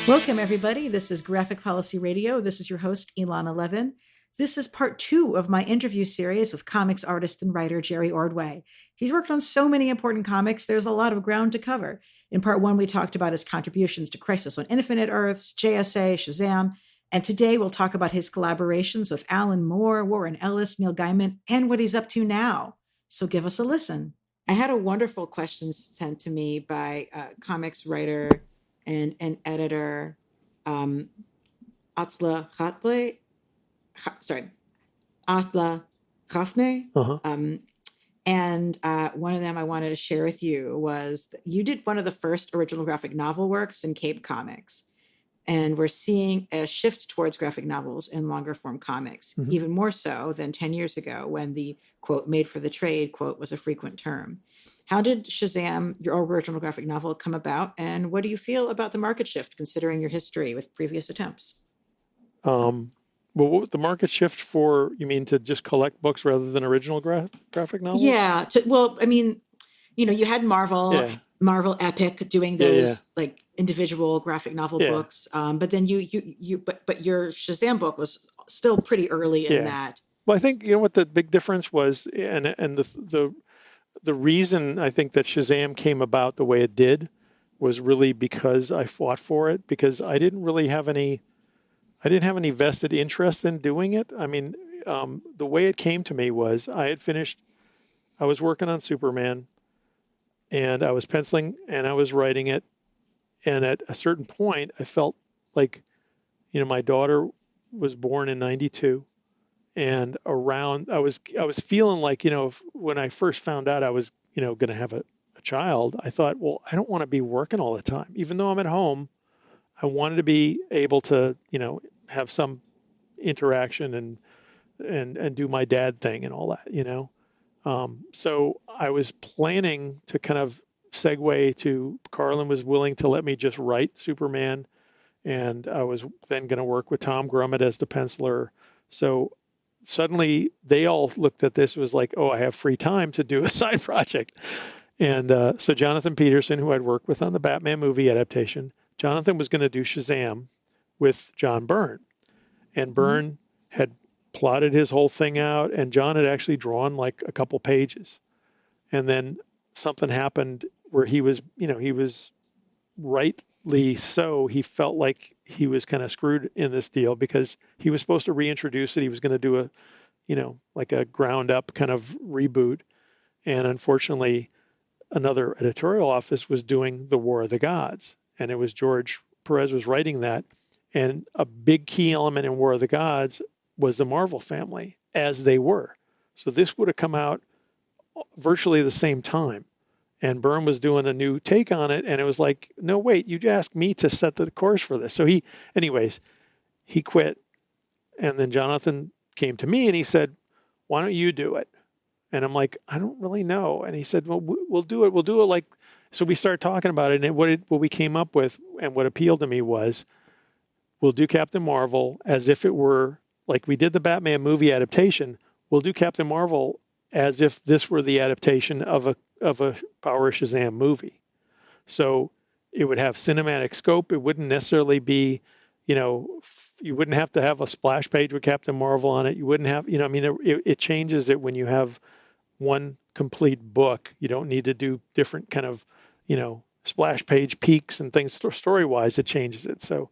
Welcome, everybody. This is Graphic Policy Radio. This is your host, Ilana Levin. This is part 2 of my interview series with comics artist and writer Jerry Ordway. He's worked on so many important comics, there's a lot of ground to cover. In part 1, we talked about his contributions to Crisis on Infinite Earths, JSA, Shazam, and today we'll talk about his collaborations with Alan Moore, Warren Ellis, Neil Gaiman, and what he's up to now. So give us a listen. I had a wonderful question sent to me by a comics writer and editor, um, Atla Hatle, sorry, Atla Khafne. Uh-huh. And one of them I wanted to share with you was that you did one of the first original graphic novel works in Cape Comics. And we're seeing a shift towards graphic novels and longer form comics, even more so than 10 years ago when the quote, made for the trade quote was a frequent term. How did Shazam, your original graphic novel, come about? And what do you feel about the market shift considering your history with previous attempts? Well, what was the market shift for, you mean to just collect books rather than original graphic novels? Yeah. You had Yeah. Marvel Epic doing Yeah, yeah. those like individual graphic novel Yeah. books. But then but your Shazam book was still pretty early in Yeah. that. Well, I think, what the big difference was, and the reason I think that Shazam came about the way it did was really because I fought for it, because I didn't have any vested interest in doing it. I mean, the way it came to me was I was working on Superman, and I was penciling and I was writing it. And at a certain point, I felt like, my daughter was born in 92, and I was feeling like, when I first found out I was, going to have a child, I thought, well, I don't want to be working all the time. Even though I'm at home, I wanted to be able to, have some interaction and do my dad thing and all that. So I was planning to kind of segue to Carlin was willing to let me just write Superman, and I was then going to work with Tom Grummett as the penciler. So suddenly they all looked at this was like, oh, I have free time to do a side project. And so Jonathan Peterson, who I'd worked with on the Batman movie adaptation, Jonathan was going to do Shazam with John Byrne, and Byrne had plotted his whole thing out, and John had actually drawn like a couple pages. And then something happened where he was rightly so, he felt like he was kind of screwed in this deal because he was supposed to reintroduce it. He was going to do like a ground up kind of reboot. And unfortunately, another editorial office was doing the War of the Gods, and it was George Perez was writing that. And a big key element in War of the Gods was the Marvel family, as they were. So this would have come out virtually the same time. And Byrne was doing a new take on it, and it was like, no, wait, you asked me to set the course for this. So he quit. And then Jonathan came to me and he said, why don't you do it? And I'm like, I don't really know. And he said, well, we'll do it. We'll do it like, so we started talking about it. And what we came up with and what appealed to me was, we'll do Captain Marvel as if it were like we did the Batman movie adaptation. We'll do Captain Marvel as if this were the adaptation of a Power of Shazam movie. So it would have cinematic scope. It wouldn't necessarily be, you wouldn't have to have a splash page with Captain Marvel on it. You wouldn't have, it changes it when you have one complete book. You don't need to do different kind of, splash page peaks and things. Story wise, it changes it. So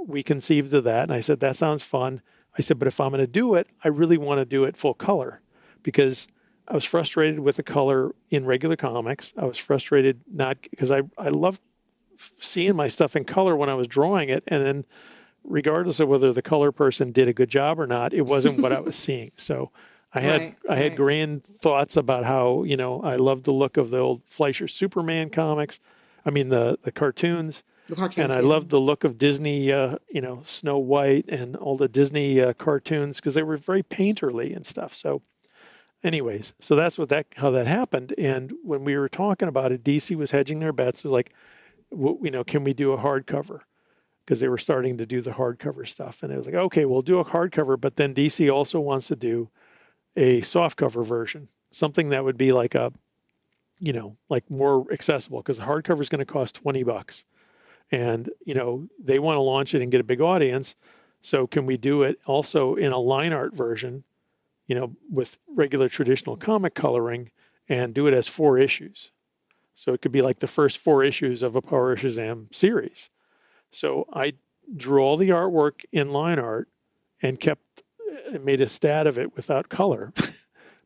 we conceived of that, and I said, that sounds fun. I said, but if I'm going to do it, I really want to do it full color, because I was frustrated with the color in regular comics. I was frustrated not because I love seeing my stuff in color when I was drawing it, and then regardless of whether the color person did a good job or not, it wasn't what I was seeing. So I had grand thoughts about how, I loved the look of the old Fleischer Superman comics. I mean the cartoons. And I loved the look of Disney, Snow White and all the Disney cartoons, because they were very painterly and stuff. So anyways, so that's how that happened. And when we were talking about it, DC was hedging their bets. It was like, can we do a hardcover? Because they were starting to do the hardcover stuff. And it was like, okay, we'll do a hardcover, but then DC also wants to do a softcover version, something that would be like like more accessible, because the hardcover is going to cost $20. and they want to launch it and get a big audience. So can we do it also in a line art version, with regular traditional comic coloring, and do it as 4 issues? So it could be like the first 4 issues of a Power of Shazam series. So I drew all the artwork in line art and made a stat of it without color.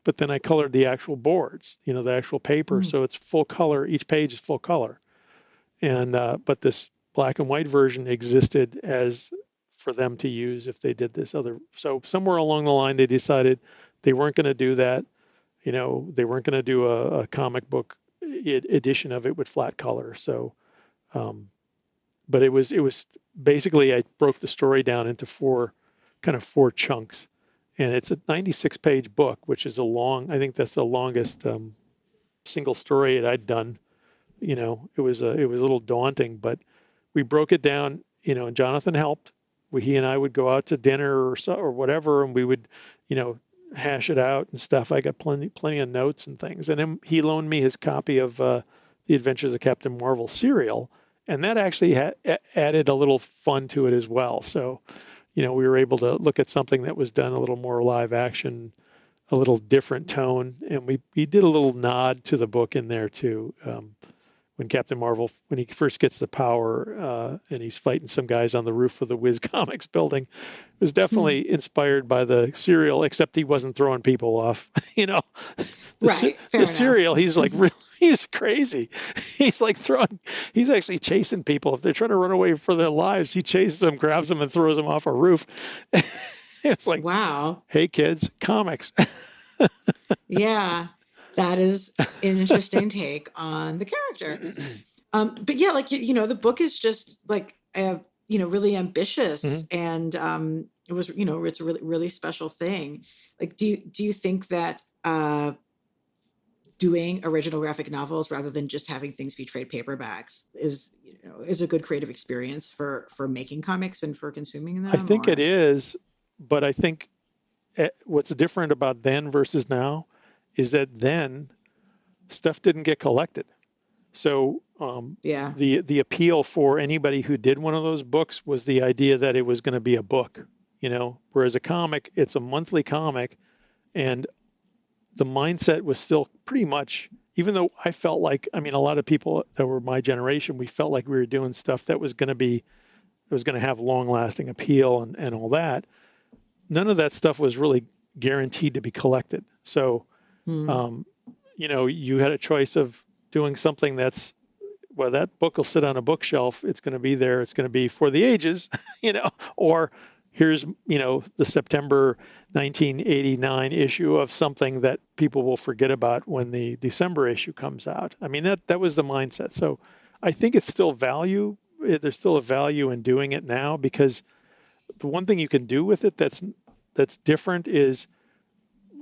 But then I colored the actual boards, the actual paper. Mm. So it's full color. Each page is full color. And but this black and white version existed as for them to use if they did this other. So somewhere along the line, they decided they weren't going to do that. They weren't going to do a comic book edition of it with flat color. So, but it was basically, I broke the story down into four chunks, and it's a 96-page book, which is I think that's the longest single story that I'd done. It was a little daunting, but we broke it down, and Jonathan helped. He and I would go out to dinner or whatever, and we would, hash it out and stuff. I got plenty of notes and things, and then he loaned me his copy of The Adventures of Captain Marvel serial, and that actually added a little fun to it as well. So, we were able to look at something that was done a little more live action, a little different tone, and we did a little nod to the book in there too. When Captain Marvel, when he first gets the power, and he's fighting some guys on the roof of the Wiz Comics building, it was definitely inspired by the serial, except he wasn't throwing people off. Right. Fair The enough. serial, he's like really, he's crazy. He's like he's actually chasing people. If they're trying to run away for their lives, he chases them, grabs them, and throws them off a roof. It's like, Wow. hey kids, comics. Yeah. That is an interesting take on the character. But yeah, like the book is just like really ambitious, Mhm. and it was it's a really really special thing. Like, do you think that doing original graphic novels rather than just having things be trade paperbacks is a good creative experience for making comics and for consuming I them? think it Or is, but I think what's different about then versus now is that then stuff didn't get collected. So yeah. the appeal for anybody who did one of those books was the idea that it was going to be a book, whereas a comic, it's a monthly comic, and the mindset was still pretty much, even though I felt like, I mean, a lot of people that were my generation, we felt like we were doing stuff that was going to have long lasting appeal and all that. None of that stuff was really guaranteed to be collected. So, Hmm. um, you had a choice of doing something that book will sit on a bookshelf. It's going to be there. It's going to be for the ages, or here's, the September 1989 issue of something that people will forget about when the December issue comes out. I mean, that was the mindset. So I think it's still there's still a value in doing it now, because the one thing you can do with it that's different is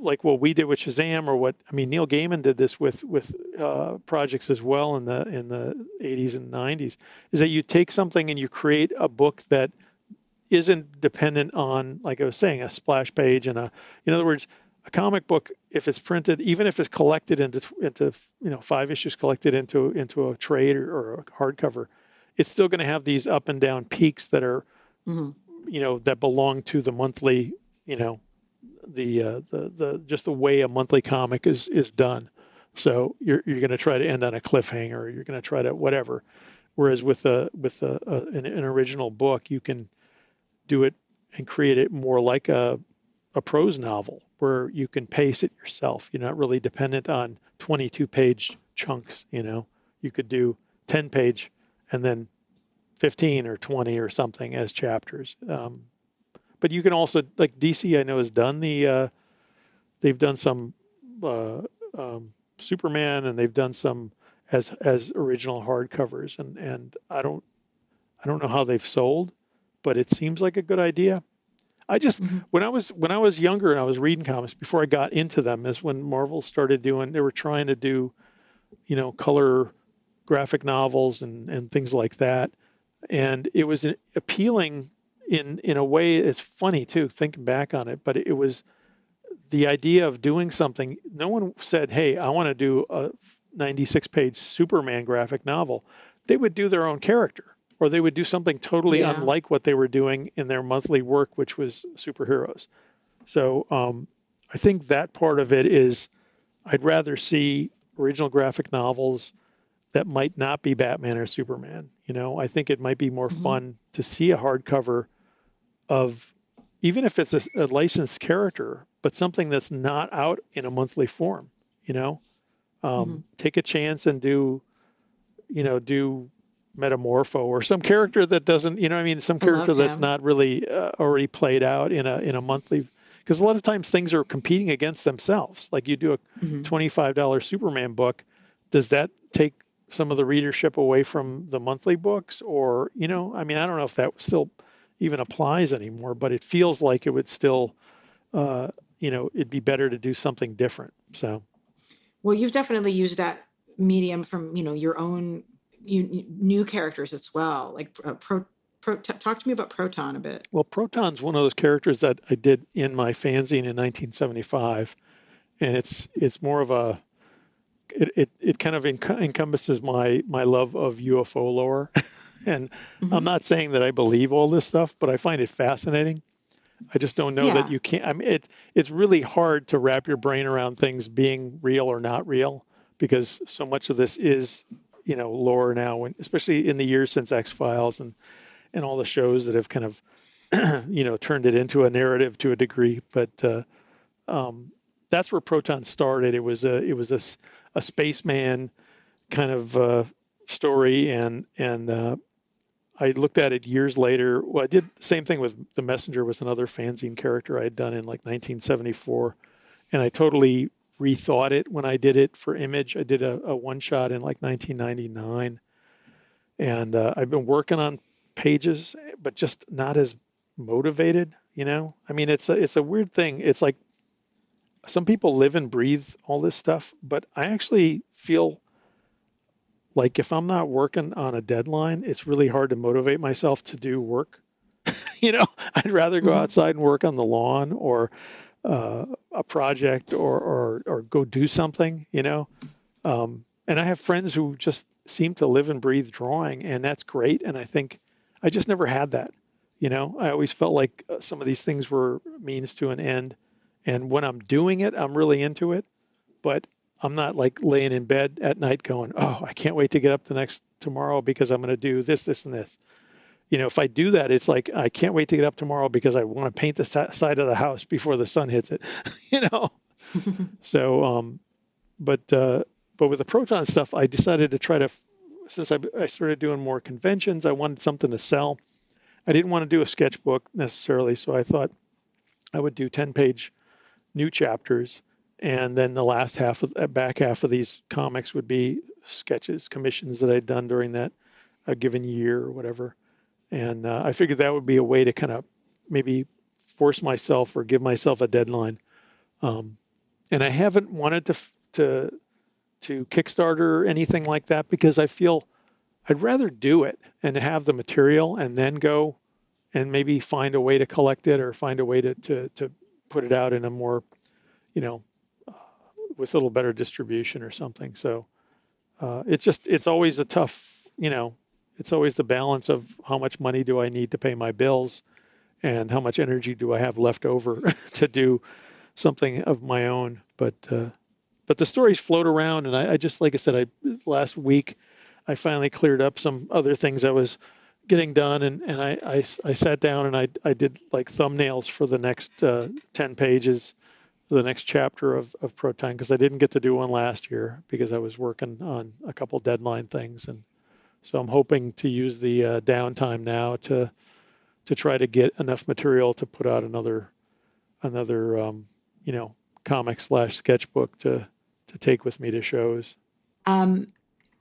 like what we did with Shazam, or what, I mean, Neil Gaiman did this with projects as well in the 80s and 90s, is that you take something and you create a book that isn't dependent on, like I was saying, a splash page in other words, a comic book, if it's printed, even if it's collected into 5 issues collected into a trade or a hardcover, it's still going to have these up and down peaks that are, Hmm. that belong to the monthly, the just the way a monthly comic is done. So you're going to try to end on a cliffhanger. You're going to try to whatever. Whereas an original book, you can do it and create it more like a prose novel, where you can pace it yourself. You're not really dependent on 22-page chunks. You could do 10-page and then 15 or 20 or something as chapters. But you can also, like DC, I know has done they've done some uh, Superman, and they've done some as original hardcovers, and I don't know how they've sold, but it seems like a good idea. I just Hmm. when I was younger and I was reading comics before I got into them is when Marvel started doing, they were trying to do, color graphic novels and things like that, and it was appealing in a way. It's funny too thinking back on it, but it was the idea of doing something. No one said, hey, I want to do a 96-page Superman graphic novel. They would do their own character, or they would do something totally Yeah. unlike what they were doing in their monthly work, which was superheroes. So I think that part of it is I'd rather see original graphic novels that might not be Batman or Superman. I think it might be more Hmm. fun to see a hardcover of, even if it's a licensed character, but something that's not out in a monthly form. You know, Hmm. Take a chance and do Metamorpho or some character that doesn't, some I love character that's him. not really already played out in a monthly. Because a lot of times things are competing against themselves. Like you do a Hmm. $25 Superman book, does that take some of the readership away from the monthly books? Or, I don't know if that still even applies anymore, but it feels like it would still, uh, it'd be better to do something different. So. Well, you've definitely used that medium from, your own new characters as well. Like talk to me about Proton a bit. Well, Proton's one of those characters that I did in my fanzine in 1975, and it's more of a it kind of encompasses my love of UFO lore, and I'm Hmm. not saying that I believe all this stuff, but I find it fascinating. I just don't know that Yeah. you can't. I mean, it's really hard to wrap your brain around things being real or not real because so much of this is lore now, and especially in the years since X Files and all the shows that have kind of turned it into a narrative to a degree. But that's where Proton started. It was a spaceman kind of story, and I looked at it years later. Well, I did the same thing with The Messenger, was another fanzine character I had done in like 1974, and I totally rethought it when I did it for Image. I did a one shot in like 1999, and I've been working on pages, but just not as motivated. I mean, it's a weird thing. It's like some people live and breathe all this stuff, but I actually feel like if I'm not working on a deadline, it's really hard to motivate myself to do work. I'd rather go Hmm. outside and work on the lawn or a project or go do something. And I have friends who just seem to live and breathe drawing, and that's great. And I think I just never had that. I always felt like some of these things were means to an end. And when I'm doing it, I'm really into it, but I'm not like laying in bed at night going, "Oh, I can't wait to get up the next tomorrow because I'm going to do this, this, and this." If I do that, it's like I can't wait to get up tomorrow because I want to paint the side of the house before the sun hits it. you know. So, but with the proton stuff, I decided to try to, since I started doing more conventions, I wanted something to sell. I didn't want to do a sketchbook necessarily, so I thought I would do 10-page new chapters, and then the last back half of these comics would be sketches, commissions that I'd done during that a given year or whatever. And I figured that would be a way to kind of maybe force myself or give myself a deadline. Um, and I haven't wanted to Kickstarter or anything like that because I feel I'd rather do it and have the material and then go and maybe find a way to collect it or find a way to put it out in a more, you know, with a little better distribution or something. So it's always a tough, it's always the balance of how much money do I need to pay my bills and how much energy do I have left over to do something of my own. But the stories float around, and I just, like I said, last week I finally cleared up some other things I was getting done, and I sat down and I did like thumbnails for the next 10 pages, the next chapter of Proton, because I didn't get to do one last year because I was working on a couple deadline things, and so I'm hoping to use the downtime now to try to get enough material to put out another you know comic slash sketchbook to take with me to shows. Um,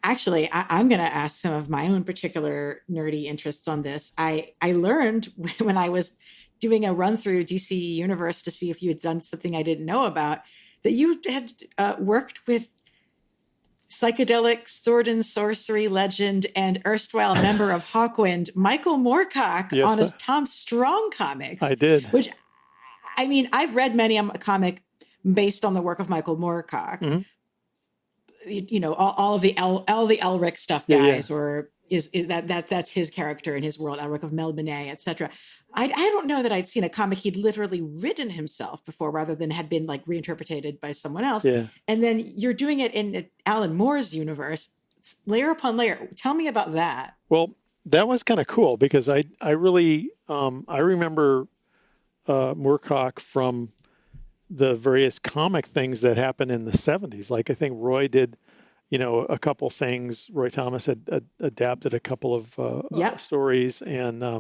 Actually, I'm going to ask some of my own particular nerdy interests on this. I learned when I was doing a run through DC Universe to see if you had done something I didn't know about that you had worked with psychedelic sword and sorcery legend and erstwhile member of Hawkwind, Michael Moorcock, on Yes, his Tom Strong comics, I did. which I mean, I've read many a comic based on the work of Michael Moorcock, Hmm. all of the all the Elric stuff Yeah, yeah. guys, or is that's his character in his world, Elric of Melbourne, etc. I don't know that I'd seen a comic he'd literally written himself before, rather than had been like reinterpreted by someone else. Yeah. And then you're doing it in Alan Moore's universe, layer upon layer. Tell me about that. Well, that was kind of cool because I really I remember Moorcock from the various comic things that happened in the 70s. Like I think Roy did, a couple things. Roy Thomas had adapted a couple of stories, and I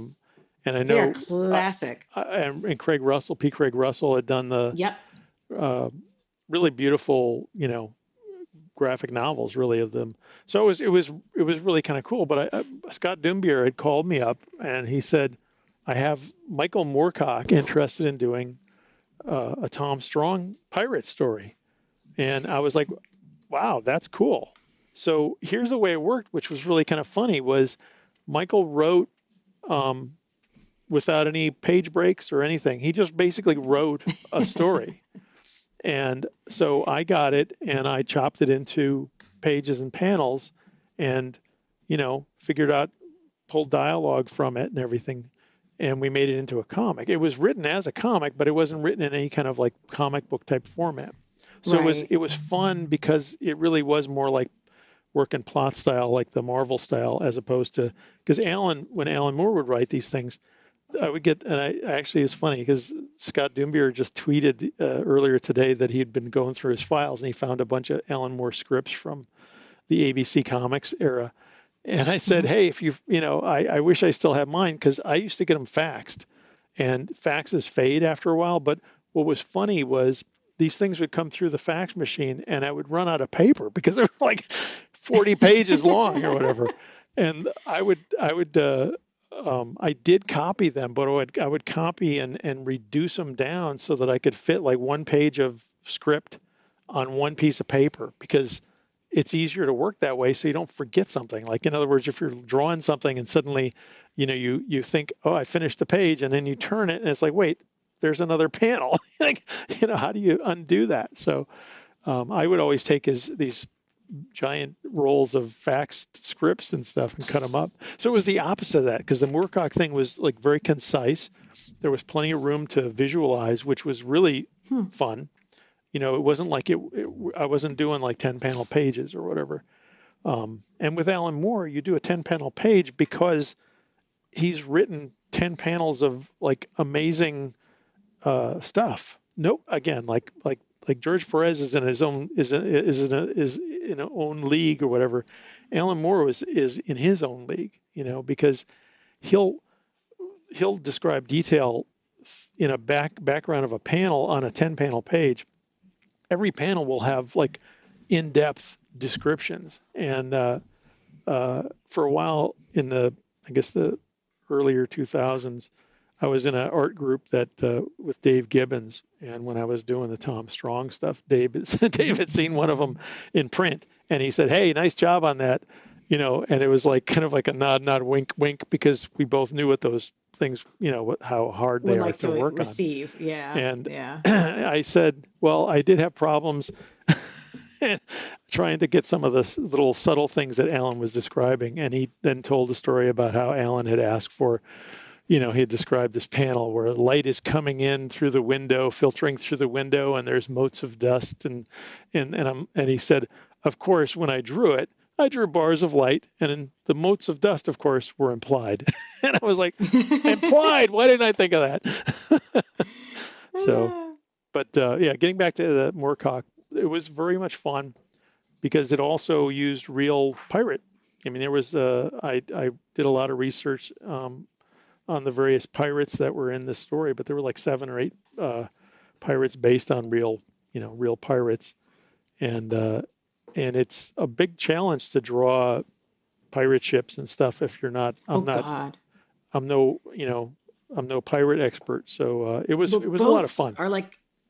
They're know classic. and Craig Russell had done the really beautiful, graphic novels, really, of them. So it was really kind of cool. But Scott Doombier had called me up and he said, I have Michael Moorecock interested in doing a Tom Strong pirate story. And I was like, wow, that's cool. So here's the way it worked, which was really kind of funny, was Michael wrote without any page breaks or anything. He just basically wrote a story. And so I got it and I chopped it into pages and panels and, figured out, pulled dialogue from it and everything. And we made it into a comic. It was written as a comic, but it wasn't written in any kind of like comic book type format. So it was fun because it really was more like working plot style, like the Marvel style, as opposed to, because when Alan Moore would write these things, I would get, and I actually, it's funny because Scott Doombier just tweeted earlier today that he'd been going through his files and he found a bunch of Alan Moore scripts from the ABC Comics era. And I said, hey, if I wish I still had mine, because I used to get them faxed, and faxes fade after a while. But what was funny was these things would come through the fax machine and I would run out of paper because they were like 40 pages long or whatever. And I did copy them, but I would copy and reduce them down so that I could fit like one page of script on one piece of paper, because it's easier to work that way so you don't forget something. Like, in other words, if you're drawing something and suddenly, you think, oh, I finished the page, and then you turn it and it's like, wait, there's another panel. Like, how do you undo that? So I would always take these giant rolls of faxed scripts and stuff and cut them up. So it was the opposite of that, because the Moorcock thing was like very concise. There was plenty of room to visualize, which was really fun. It wasn't like I wasn't doing like 10 panel pages or whatever. And with Alan Moore, you do a 10 panel page because he's written 10 panels of like amazing stuff. Nope. Again, like George Perez is in his own is in a own league or whatever. Alan Moore is in his own league, because he'll describe detail in a background of a panel on a 10 panel page. Every panel will have like in-depth descriptions. And for a while in the earlier 2000s, I was in an art group that with Dave Gibbons. And when I was doing the Tom Strong stuff, Dave had seen one of them in print, and he said, hey, nice job on that. And it was like kind of like a nod, wink, wink, because we both knew what those things, how hard they are to work receive. on. Yeah. And yeah. I said, well, I did have problems trying to get some of the little subtle things that Alan was describing. And he then told a story about how Alan had asked for, he had described this panel where light is coming in through the window, filtering through the window, and there's motes of dust. And he said, of course, when I drew it, I drew bars of light, and the motes of dust, of course, were implied. And I was like, implied? Why didn't I think of that? So, but getting back to the Moorcock, it was very much fun because it also used real pirate. I mean, there was I did a lot of research on the various pirates that were in this story, but there were like 7 or 8 pirates based on real pirates, and it's a big challenge to draw pirate ships and stuff if you're not. I'm no pirate expert, so it was a lot of fun.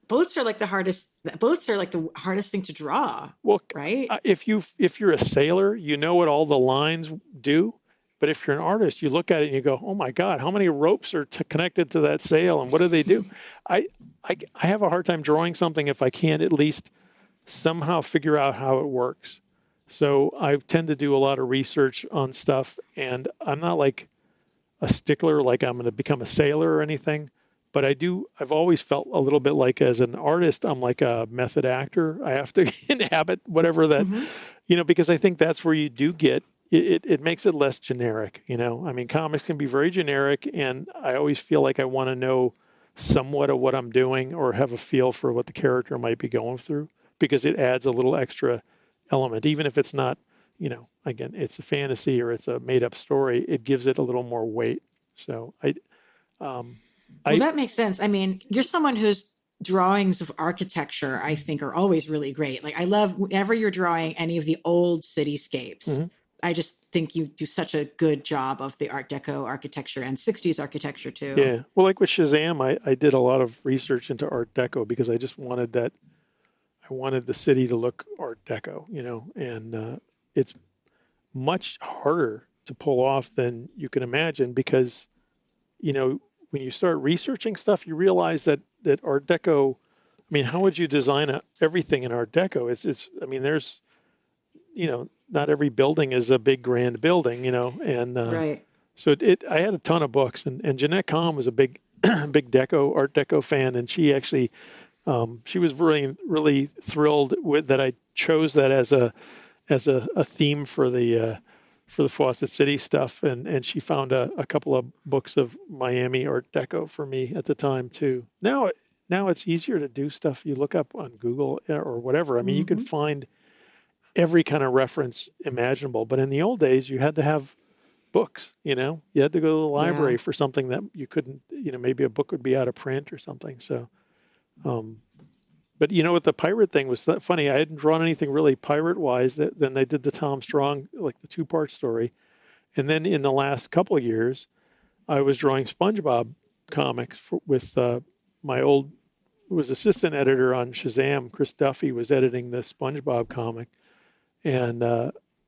Boats are like the hardest. Boats are like the hardest thing to draw. Well, right? If you're a sailor, you know what all the lines do. But if you're an artist, you look at it and you go, "Oh my God, how many ropes are connected to that sail, and what do they do?" I have a hard time drawing something if I can't at least somehow figure out how it works. So I tend to do a lot of research on stuff, and I'm not like a stickler, like I'm going to become a sailor or anything. But I've always felt a little bit like as an artist, I'm like a method actor. I have to inhabit whatever that, Hmm. because I think that's where you do get it makes it less generic. I mean, comics can be very generic, and I always feel like I want to know somewhat of what I'm doing or have a feel for what the character might be going through because it adds a little extra element, even if it's not, again, it's a fantasy or it's a made up story, it gives it a little more weight. So um, Well, I, that makes sense. I mean, you're someone whose drawings of architecture, I think, are always really great. Like, I love whenever you're drawing any of the old cityscapes. mhm. I just think you do such a good job of the Art Deco architecture and 60s architecture too. Yeah. Well, like with Shazam, I did a lot of research into Art Deco because I just wanted that. I wanted the city to look Art Deco, and it's much harder to pull off than you can imagine because, you know, when you start researching stuff, you realize that Art Deco. I mean, how would you design everything in Art Deco? I mean, there's, not every building is a big grand building, and Right. so I had a ton of books, and Jeanette Kahn was a big, big Art Deco fan, and she actually, she was really, really thrilled with that I chose that as a theme for the Fawcett City stuff, and she found a couple of books of Miami Art Deco for me at the time too. Now it's easier to do stuff you look up on Google or whatever. I mean, you can Hmm. find every kind of reference imaginable, but in the old days, you had to have books, you had to go to the Yeah. library for something that you couldn't, maybe a book would be out of print or something. So, um, but with the pirate thing was that funny. I hadn't drawn anything really pirate wise. Then they did the Tom Strong, like the 2-part story. And then in the last couple of years, I was drawing SpongeBob comics with my old was assistant editor on Shazam. Chris Duffy was editing the SpongeBob comic, and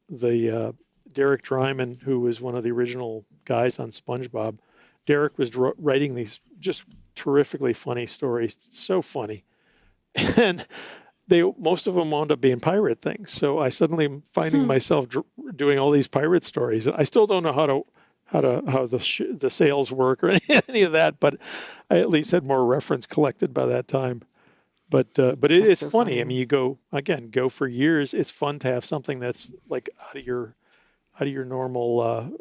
the Derek Dryman, who was one of the original guys on SpongeBob, Derek was writing these just terrifically funny stories, so funny, and most of them wound up being pirate things. So I suddenly am finding Hmm. myself doing all these pirate stories. I still don't know how the sales work or any of that, but I at least had more reference collected by that time. But That's it's so funny. I mean, funny. you go for years. It's fun to have something that's like out of your normal,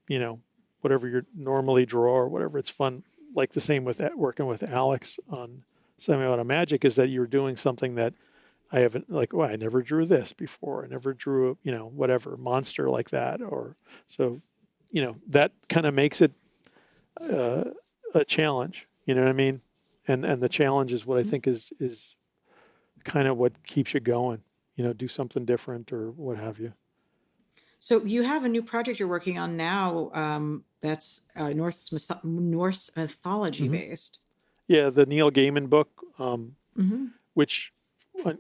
you know, whatever you normally draw or whatever. It's fun. Like the same with working with Alex on Semi-Auto Magic is that you're doing something that I haven't like. Well, I never drew this before. I never drew, whatever monster like that. Or so, that kind of makes it uh, a challenge. You know what I mean? And the challenge is what I think is kind of what keeps you going. Do something different or what have you. So you have a new project you're working on now, that's Norse mythology Hmm. based. Yeah, the Neil Gaiman book, Hmm. which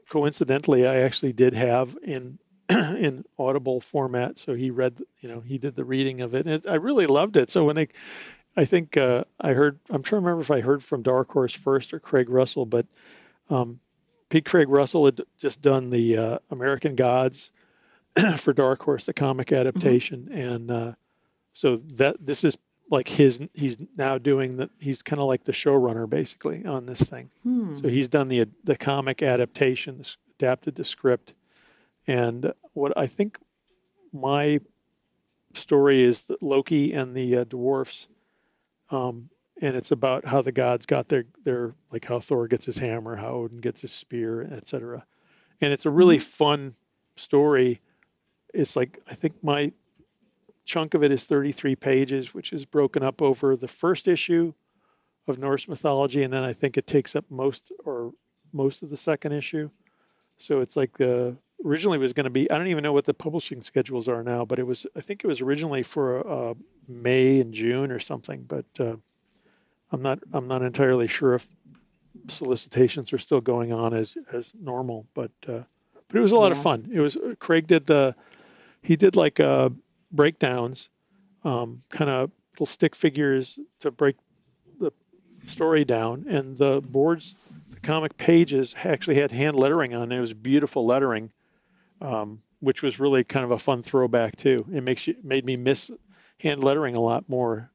coincidentally I actually did have in in Audible format. So he did the reading of it. And I really loved it. So I think I heard, I'm trying to remember if I heard from Dark Horse first or Craig Russell, but um, Pete Craig Russell had just done the American Gods for Dark Horse, the comic Hmm. adaptation, and so that this is like he's now doing that. He's kind of like the showrunner basically on this thing. So Hmm. he's done the comic adaptations, adapted the script, and what I think my story is that Loki and the dwarfs, um, and it's about how the gods got their like how Thor gets his hammer, how Odin gets his spear, etc. And it's a really Hmm. fun story. It's like I think my chunk of it is 33 pages, which is broken up over the first issue of Norse mythology, and then I think it takes up most of the second issue. So it's like originally was going to be. I don't even know what the publishing schedules are now, but I think it was originally for May and June or something. But I'm not entirely sure if solicitations are still going on as normal. But it was a lot of Yeah. fun. It was Craig he did like breakdowns, kind of little stick figures to break the story down, and the comic pages actually had hand lettering on it. It was beautiful lettering, which was really kind of a fun throwback too. Made me miss hand lettering a lot more.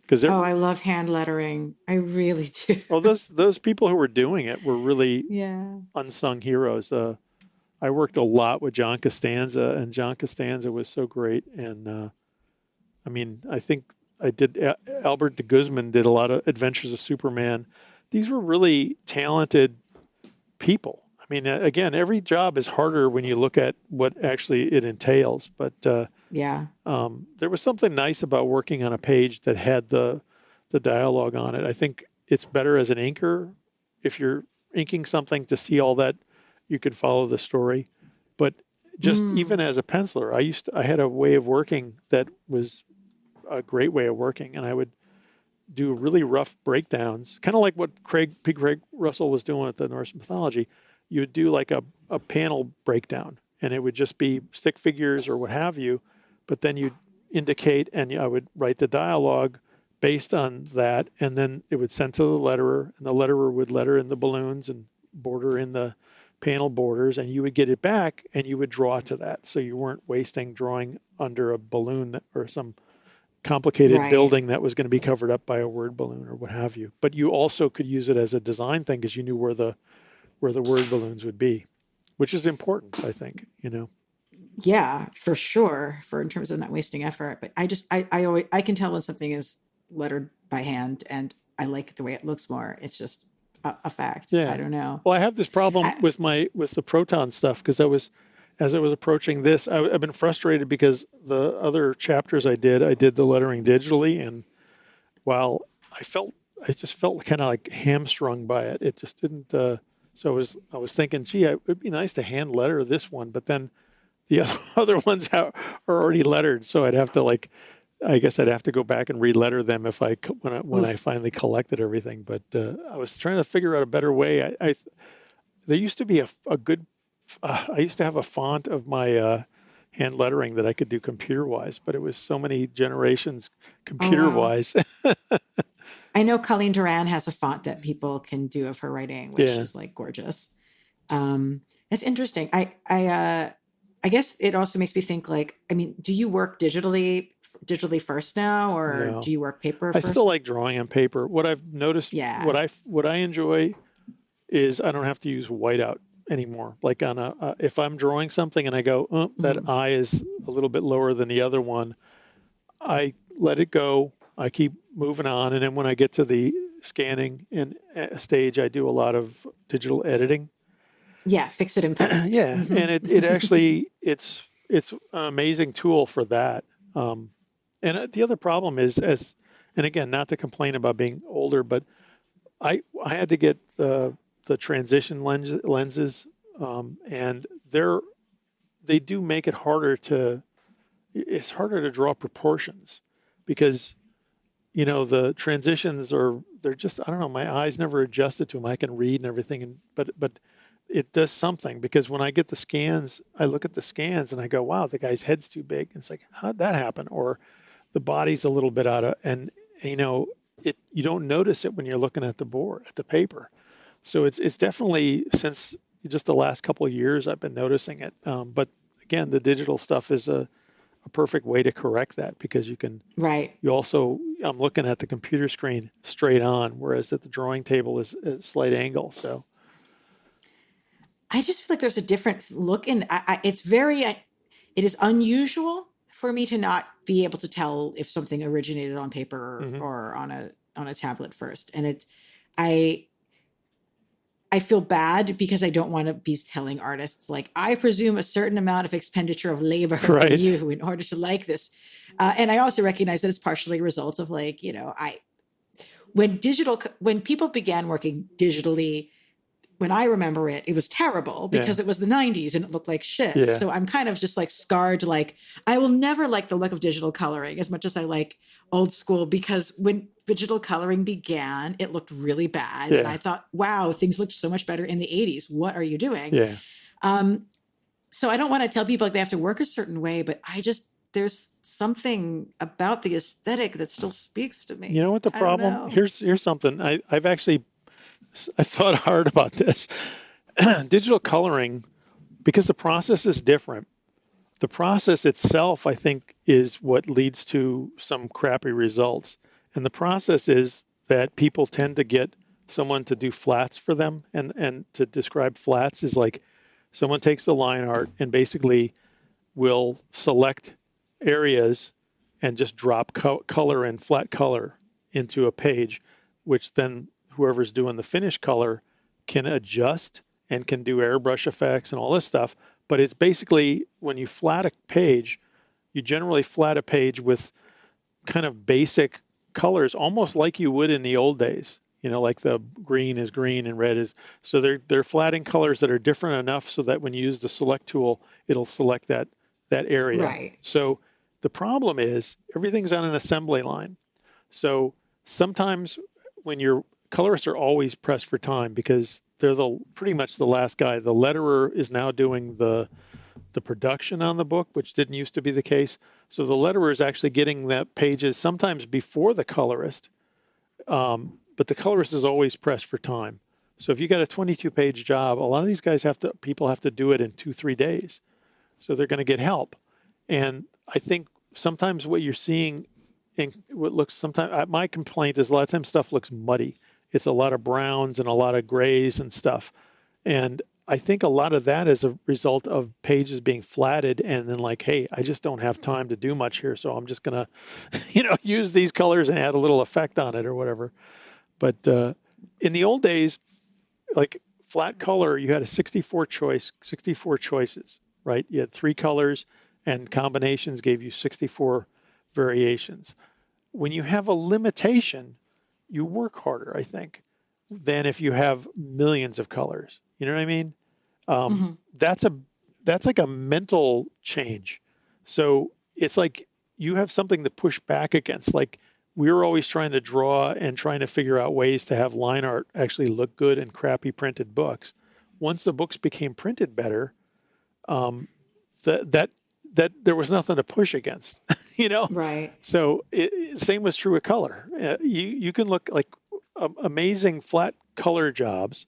Because Oh, I love hand lettering. I really do. those people who were doing it were really Yeah. unsung heroes. I worked a lot with John Costanza, and John Costanza was so great. And I mean, I think I did. Albert de Guzman did a lot of Adventures of Superman. These were really talented people. I mean, again, every job is harder when you look at what actually it entails. But Yeah. there was something nice about working on a page that had the dialogue on it. I think it's better as an inker if you're inking something to see all that you could follow the story. But just even Mm. as a penciler, I had a way of working that was a great way of working, and I would do really rough breakdowns, kind of like what Craig Russell was doing with the Norse mythology. You would do like a panel breakdown, and it would just be stick figures or what have you, but then you'd indicate, and I would write the dialogue based on that, and then it would send to the letterer, and the letterer would letter in the balloons and border in the panel borders, and you would get it back, and you would draw to that, so you weren't wasting drawing under a balloon or some complicated Right. building that was going to be covered up by a word balloon or what have you. But you also could use it as a design thing because you knew where the word balloons would be, which is important, I think, you know. Yeah, for sure. For in terms of not wasting effort. But I always, I can tell when something is lettered by hand and I like the way it looks more. It's just a fact. I Yeah. don't know. Well, I have this problem I, with the proton stuff because as I was approaching this, I've been frustrated because the other chapters I did the lettering digitally, and while I just felt kind of like hamstrung by it. It just didn't. So I was thinking, gee, it would be nice to hand letter this one, but then the other ones are already lettered, so I'd have to like, I guess I'd have to go back and re-letter them if when I oof. finally collected everything. But I was trying to figure out a better way. There used to be a good. I used to have a font of my hand lettering that I could do computer wise, but it was so many generations Oh, computer wow. wise. I know Colleen Duran has a font that people can do of her writing, which Yeah. is like gorgeous. It's interesting. I guess it also makes me think like, I mean, do you work digitally first now, or do No, you work paper I still first? like drawing on paper. What I've noticed, Yeah. what I enjoy is I don't have to use whiteout anymore. Like on if I'm drawing something and I go, oh, that Mhm. eye is a little bit lower than the other one, I let it go. I keep moving on, and then when I get to the scanning and stage, I do a lot of digital editing. Yeah, fix it in post. Yeah, and it actually it's an amazing tool for that. Um, and the other problem is and again, not to complain about being older, but I had to get the transition lenses, and they do make it harder to it's harder to draw proportions because the transitions they're just I don't know, my eyes never adjusted to them. I can read and everything, but it does something because when I get the scans, I look at the scans and I go, wow, the guy's head's too big. And it's like, how'd that happen? Or the body's a little bit out of, and you know, you don't notice it when you're looking at the board, at the paper. So it's definitely since just the last couple of years I've been noticing it. But again, the digital stuff is a perfect way to correct that because Right. you also I'm looking at the computer screen straight on, whereas at the drawing table is a slight angle. So I just feel like there's a different look in it's very it is unusual for me to not be able to tell if something originated on paper mhm. or on a tablet first. And I I feel bad because I don't want to be telling artists like I presume a certain amount of expenditure of labor from Right. you in order to like this. And I also recognize that it's partially a result of like, I when people began working digitally, when I remember it, it was terrible Yeah. because it was the 90s and it looked like shit. Yeah. So I'm kind of just like scarred. Like, I will never like the look of digital coloring as much as I like old school because when digital coloring began, it looked really bad. And Yeah. I thought, wow, things looked so much better in the 80s. What are you doing? Yeah. Um, so I don't want to tell people like they have to work a certain way, but there's something about the aesthetic that still speaks to You me. know what the I don't problem? know. Here's something. I thought hard about this. Digital coloring. because the process is different. The process itself, I think, is what leads to some crappy results. And the process is that people tend to get someone to do flats for them. And to describe flats is like someone takes the line art and basically will select areas and just drop color and flat color into a page, which then whoever's doing the finished color can adjust and can do airbrush effects and all this stuff. But it's basically when you flat a page, you generally flat a page with kind of basic colors, almost like you would in the old days. Like the green is green and red is. So they're flatting colors that are different enough so that when you use the select tool, it'll select that area. Right. So the problem is everything's on an assembly line. So sometimes when your colorists are always pressed for time because they're pretty much the last guy. The letterer is now doing the production on the book, which didn't used to be the case. So the letterer is actually getting that pages sometimes before the colorist, but the colorist is always pressed for time. So if you got a 22-page job, a lot of these guys people have to do it in 2-3 days. So they're going to get help. And I think sometimes what you're seeing in what looks sometimes, my complaint is a lot of times stuff looks muddy. It's a lot of browns and a lot of grays and stuff. And I think a lot of that is a result of pages being flatted and then like, hey, I just don't have time to do much here. So I'm just going to, use these colors and add a little effect on it or whatever. But in the old days, like flat color, you had a 64 choices, right? You had 3 colors and combinations gave you 64 variations. When you have a limitation, you work harder, I think, than if you have millions of colors. You know what I mean? Mm-hmm. That's like a mental change. So it's like you have something to push back against. Like we were always trying to draw and trying to figure out ways to have line art actually look good in crappy printed books. Once the books became printed better, that there was nothing to push against, Right. So same was true with color. You can look like amazing flat color jobs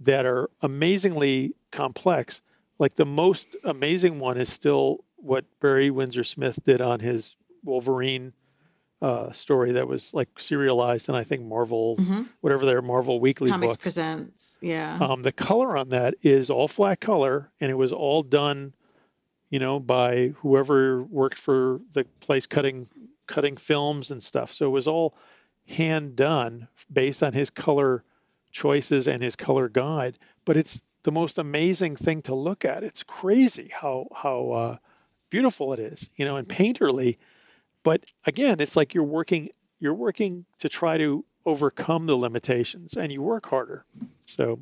that are amazingly complex. Like the most amazing one is still what Barry Windsor Smith did on his Wolverine story that was like serialized, and I think Marvel, Mm-hmm. whatever their Marvel Weekly Comics book. Presents. Yeah. The color on that is all flat color, and it was all done, by whoever worked for the place cutting films and stuff. So it was all hand done based on his color choices and his color guide. But it's the most amazing thing to look at. It's crazy how beautiful it is, and painterly. But again, it's like you're working to try to overcome the limitations, and you work harder. So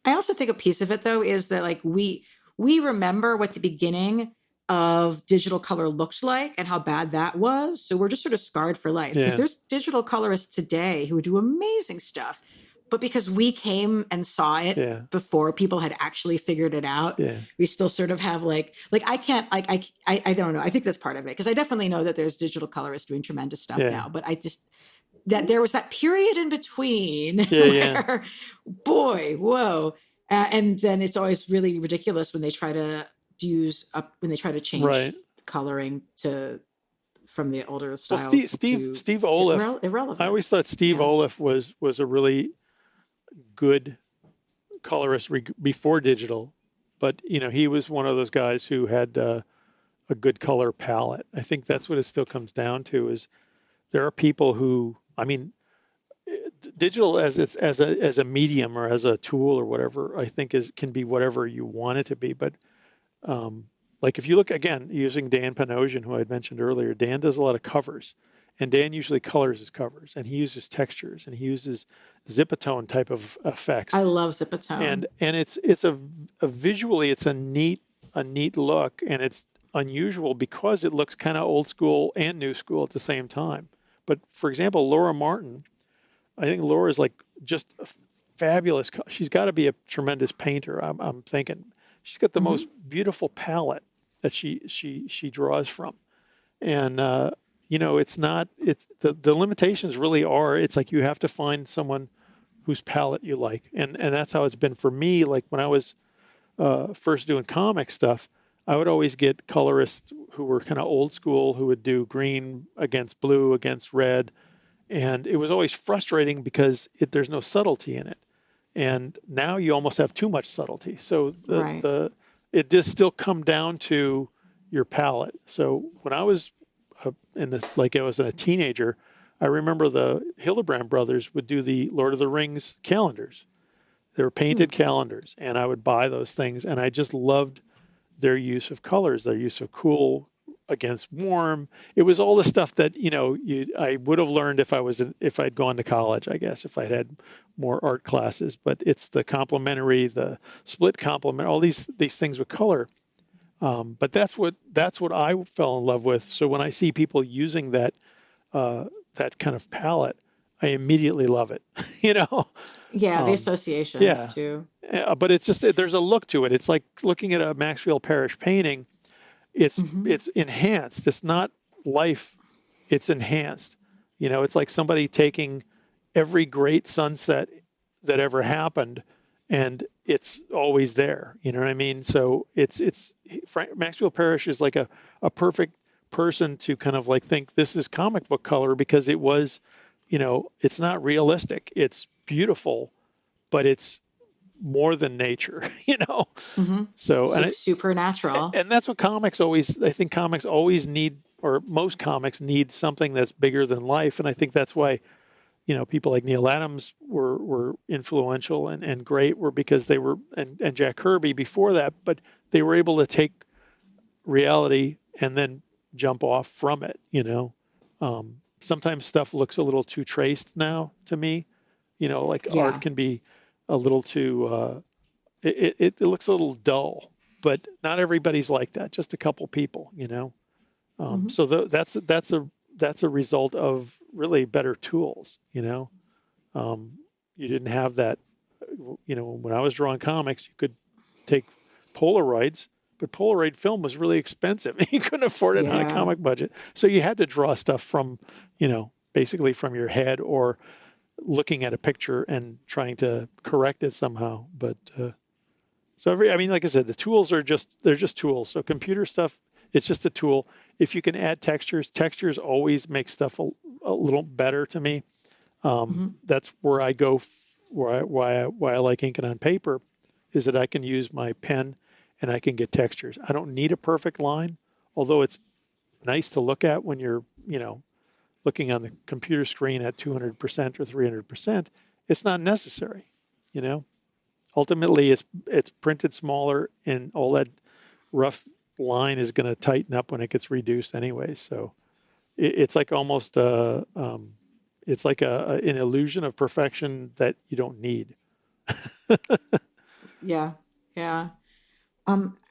I also think a piece of it though is that like we remember what the beginning of digital color looked like and how bad that was. So we're just sort of scarred for life because yeah, there's digital colorists today who do amazing stuff. But because we came and saw it yeah, before people had actually figured it out, yeah, we still sort of have like I can't like I don't know. I think that's part of it because I definitely know that there's digital colorists doing tremendous stuff yeah, now. But I just that there was that period in between yeah, yeah. where, boy, whoa. And then it's always really ridiculous when they try to when they try to change Right. the coloring from the older Well, styles to Steve Olaf. I irrelevant. always thought Steve Yeah. Olaf was a really good colorist before digital, but he was one of those guys who had a good color palette. I think that's what it still comes down to is there are people who, I mean, digital as a medium or as a tool or whatever, I think can be whatever you want it to be. But um, like if you look again using Dan Panosian, who I had mentioned earlier, Dan does a lot of covers, and Dan usually colors his covers, and he uses textures, and he uses zipatone type of effects, I love Zipatone. and it's a visually it's a neat look, and it's unusual because it looks kind of old school and new school at the same time. But for example, Laura Martin, I think Laura is like just a fabulous. She's got to be a tremendous painter. I'm thinking she's got the most Mm-hmm. beautiful palette that she draws from, and it's not it's the limitations really are. It's like you have to find someone whose palette you like, and that's how it's been for me. Like when I was first doing comic stuff, I would always get colorists who were kind of old school, who would do green against blue against red, and it was always frustrating because there's no subtlety in it. And now you almost have too much subtlety. So Right. it does still come down to your palette. So when I was in the like I was a teenager, I remember the Hildebrand brothers would do the Lord of the Rings calendars. They were Hmm. painted calendars, and I would buy those things, and I just loved their use of colors, their use of cool against warm. It was all the stuff that I would have learned if I'd gone to college, I guess, if I'd had more art classes. But it's the complementary, the split complement, all these things with color. But that's what I fell in love with. So when I see people using uh, that kind of palette, I immediately love it. you know, Yeah, the um, associations yeah. too. But it's just there's a look to it. It's like looking at a Maxfield Parrish painting. It's Hmm. it's enhanced. It's not life. It's enhanced. It's like somebody taking every great sunset that ever happened, and it's always there. You know what I mean? So it's Maxfield Parrish is like a perfect person to kind of like think this is comic book color because it was, it's not realistic. It's beautiful, but it's more than nature. Hmm. So Supernatural. and that's what comics always. I think comics always need, or most comics need something that's bigger than life, and I think that's why people like Neil Adams were influential and great, were because they were, and Jack Kirby before that, but they were able to take reality and then jump off from it. Sometimes stuff looks a little too traced now to me. Like art Yeah. can be a little too. It looks a little dull, but not everybody's like that. Just a couple people. Hmm. So that's a result of really better tools. Um, you didn't have that. When I was drawing comics, you could take Polaroids, but Polaroid film was really expensive. You couldn't afford it on a Yeah. comic budget, so you had to draw stuff from, basically from your head or looking at a picture and trying to correct it somehow. But I mean, like I said, the tools they're just tools. So computer stuff, it's just a tool. If you can add textures always make stuff a little better to me. Hmm. That's where I go, why I like inking on paper, is that I can use my pen and I can get textures. I don't need a perfect line, although it's nice to look at when you're, looking on the computer screen at 200% or 300%. It's not necessary, you know. Ultimately, it's printed smaller, and all that rough line is going to tighten up when it gets reduced anyway. So it's like almost it's like an illusion of perfection that you don't need. Yeah. Yeah.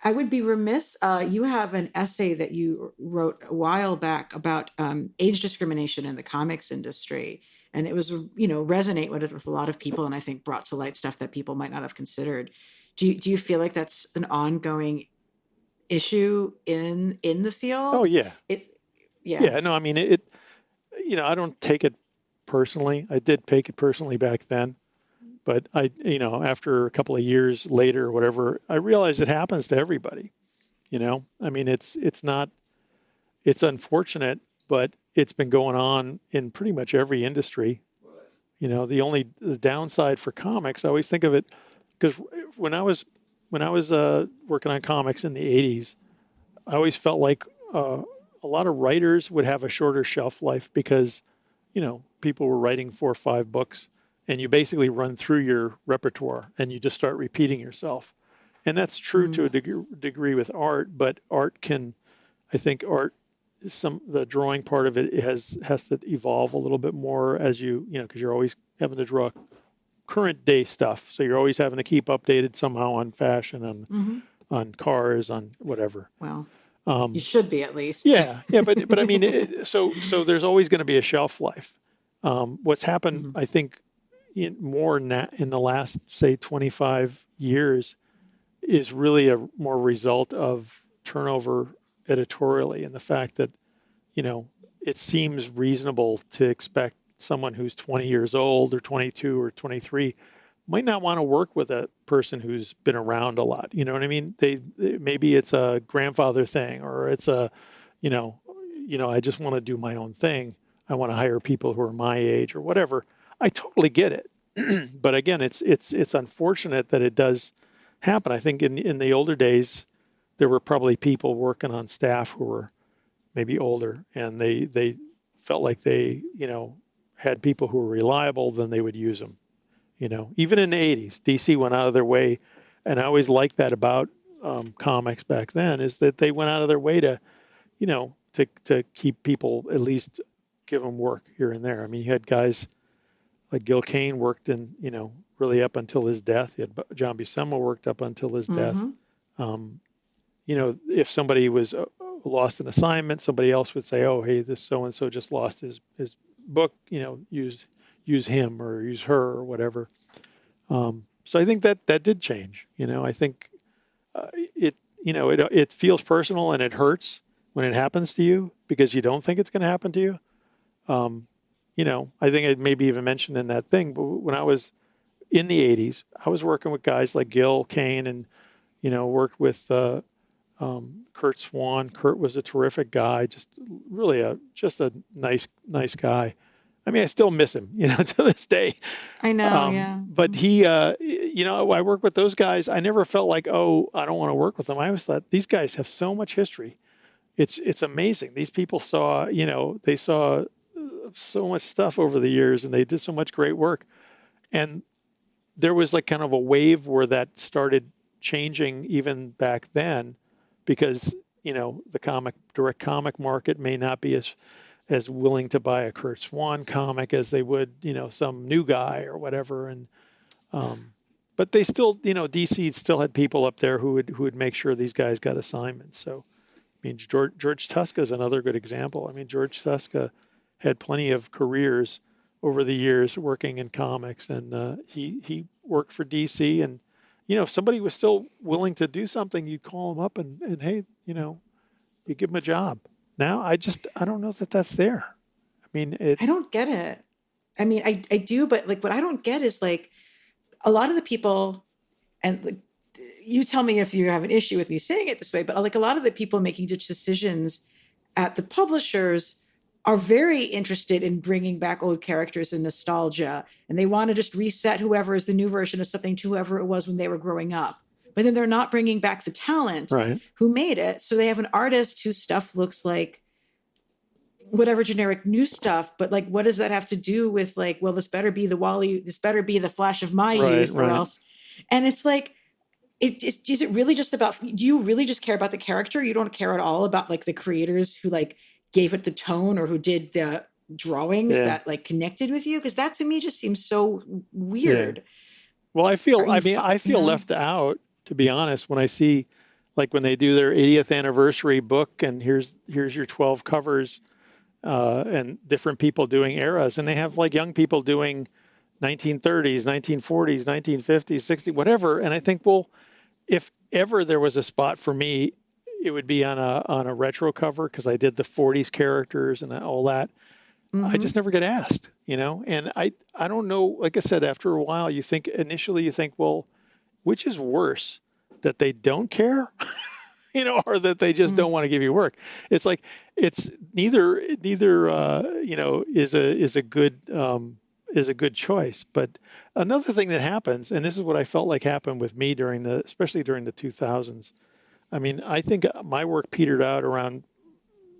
I would be remiss. You have an essay that you wrote a while back about age discrimination in the comics industry, and it was, resonate with a lot of people, and I think brought to light stuff that people might not have considered. Do you feel like that's an ongoing issue in the Oh field? yeah, It, yeah. yeah. No, I mean I don't take it personally. I did take it personally back then, but after a couple of years later, or whatever, I realized it happens to everybody. I mean, it's unfortunate, but it's been going on in pretty much every industry. The downside for comics, I always think of it, because when I was working on comics in the '80s, I always felt like a lot of writers would have a shorter shelf life because people were writing 4 or 5 books, and you basically run through your repertoire and you just start repeating yourself. And that's true to a Mm, degree with art, but I think art, the drawing part of it has to evolve a little bit more as because you're always having to draw current day stuff. So you're always having to keep updated somehow on fashion, hmm. on cars, on whatever. Well, you Um, should be at least. yeah, but I mean, so there's always going to be a shelf life. What's happened, Hmm. I think, in the last, say, 25 years, is really a more result of turnover editorially, and the fact that you know it seems reasonable to expect someone who's 20 years old or 22 or 23 might not want to work with a person who's been around a lot. You know what I mean? Maybe it's a grandfather thing, or it's a, you know, I just want to do my own thing. I want to hire people who are my age or whatever. I totally get it. But again, it's unfortunate that it does happen. I think in the older days, there were probably people working on staff who were maybe older, and they felt like they, had people who were reliable, then they would use them. Even in the 80s, DC went out of their way, and I always liked that about comics back then, is that they went out of their way to, to keep people, at least give them work here and there. I mean, you had guys like Gil Kane worked in, really up until his death. You had John Buscema worked up until his death. Um, if somebody was lost an assignment, somebody else would say, "Oh, hey, this so and so just lost his book. Use him or use her or whatever." So I think that did change. I think it feels personal and it hurts when it happens to you because you don't think it's going to happen to you. I think I maybe even mentioned in that thing, but when I was in the 80s, I was working with guys like Gil Kane and, worked with Kurt Swan. Kurt was a terrific guy, just really a nice guy. I mean, I still miss him, to this day. I know, yeah. But he, I work with those guys. I never felt like, oh, I don't want to work with them. I always thought these guys have so much history. It's amazing. These people saw, they saw so much stuff over the years, and they did so much great work. And there was like kind of a wave where that started changing even back then, because the direct comic market may not be as willing to buy a Kurt Swan comic as they would, some new guy or whatever. And but they still, DC still had people up there who would make sure these guys got assignments. So I mean, George Tuska is another good example. I mean, George Tuska had plenty of careers over the years working in comics, and he worked for DC. And if somebody was still willing to do something, you'd call him up and hey, you give him a job. Now I don't know that that's there. I mean, I don't get it. I mean, I do, but like what I don't get is like a lot of the people, and like, you tell me if you have an issue with me saying it this way, but like a lot of the people making decisions at the publishers are very interested in bringing back old characters and nostalgia. And they want to just reset whoever is the new version of something to whoever it was when they were growing up. But then they're not bringing back the talent right. who made it. So they have an artist whose stuff looks like whatever generic new stuff. But like, what does that have to do with like, well, this better be the Wally, this better be the Flash of my youth or else. And it's like, is it really just about, do you really just care about the character? You don't care at all about like the creators who like gave it the tone or who did the drawings that like connected with you? Because that to me just seems so weird. Yeah. Well, I feel left out, to be honest, when I see like when they do their 80th anniversary book and here's your 12 covers and different people doing eras, and they have like young people doing 1930s, 1940s, 1950s, 60s, whatever. And I think, well, if ever there was a spot for me, it would be on a retro cover, because I did the 40s characters and all that. Mm-hmm. I just never get asked, and I don't know. Like I said, after a while, initially you think, well, which is worse, that they don't care, or that they just don't want to give you work? It's like, it's neither, is a good choice. But another thing that happens, and this is what I felt like happened with me especially during the 2000s. I mean, I think my work petered out around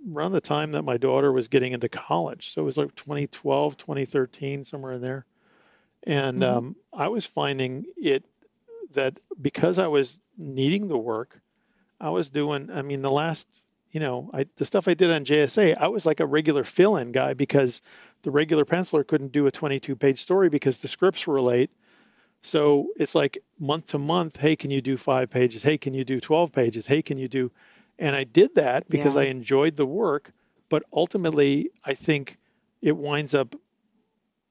the time that my daughter was getting into college. So it was like 2012, 2013, somewhere in there. And I was finding that because I was needing the work, I was doing, I mean, the stuff I did on JSA, I was like a regular fill-in guy, because the regular penciler couldn't do a 22-page story because the scripts were late. So it's like month to month, hey, can you do 5 pages? Hey, can you do 12 pages? Hey, can you do? And I did that because I enjoyed the work. But ultimately, I think it winds up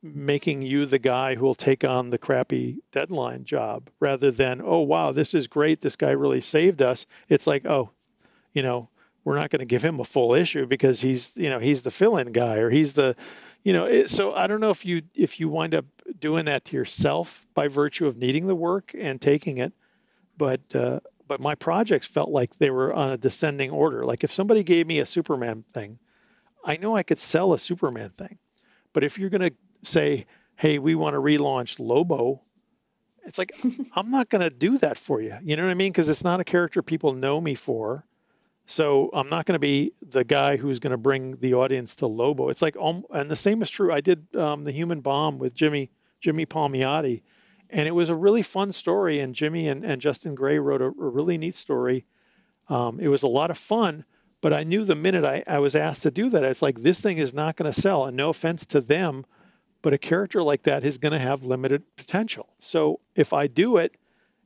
making you the guy who will take on the crappy deadline job, rather than, oh, wow, this is great, this guy really saved us. It's like, oh, we're not going to give him a full issue because he's the fill-in guy, or he's the, So I don't know if you wind up doing that to yourself by virtue of needing the work and taking it, but my projects felt like they were on a descending order. Like if somebody gave me a Superman thing, I know I could sell a Superman thing. But if you're going to say, hey, we want to relaunch Lobo, it's like, I'm not going to do that for you. You know what I mean? Because it's not a character people know me for. So I'm not going to be the guy who's going to bring the audience to Lobo. It's like, and the same is true. I did the Human Bomb with Jimmy Palmiotti, and it was a really fun story. And Jimmy and Justin Gray wrote a really neat story. It was a lot of fun, but I knew the minute I was asked to do that, it's like, this thing is not going to sell. And no offense to them, but a character like that is going to have limited potential. So if I do it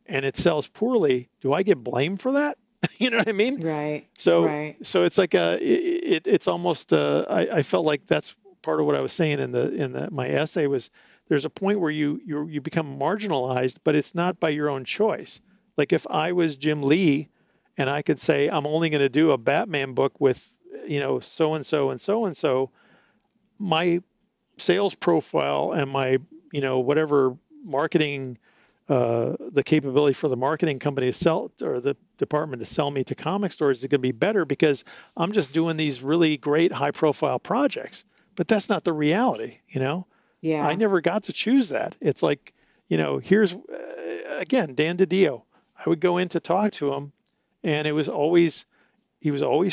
and it sells poorly, do I get blamed for that? You know what I mean? Right. So Right. so it's like it's almost I felt like that's part of what I was saying in my essay was there's a point where you become marginalized, but it's not by your own choice. Like if I was Jim Lee and I could say I'm only going to do a Batman book with so and so and so and so, my sales profile and my whatever marketing the capability for the marketing company to sell or the department to sell me to comic stores is going to be better because I'm just doing these really great high profile projects. But that's not the reality. I Yeah. never got to choose that. It's like, here's again, Dan DiDio. I would go in to talk to him and he was always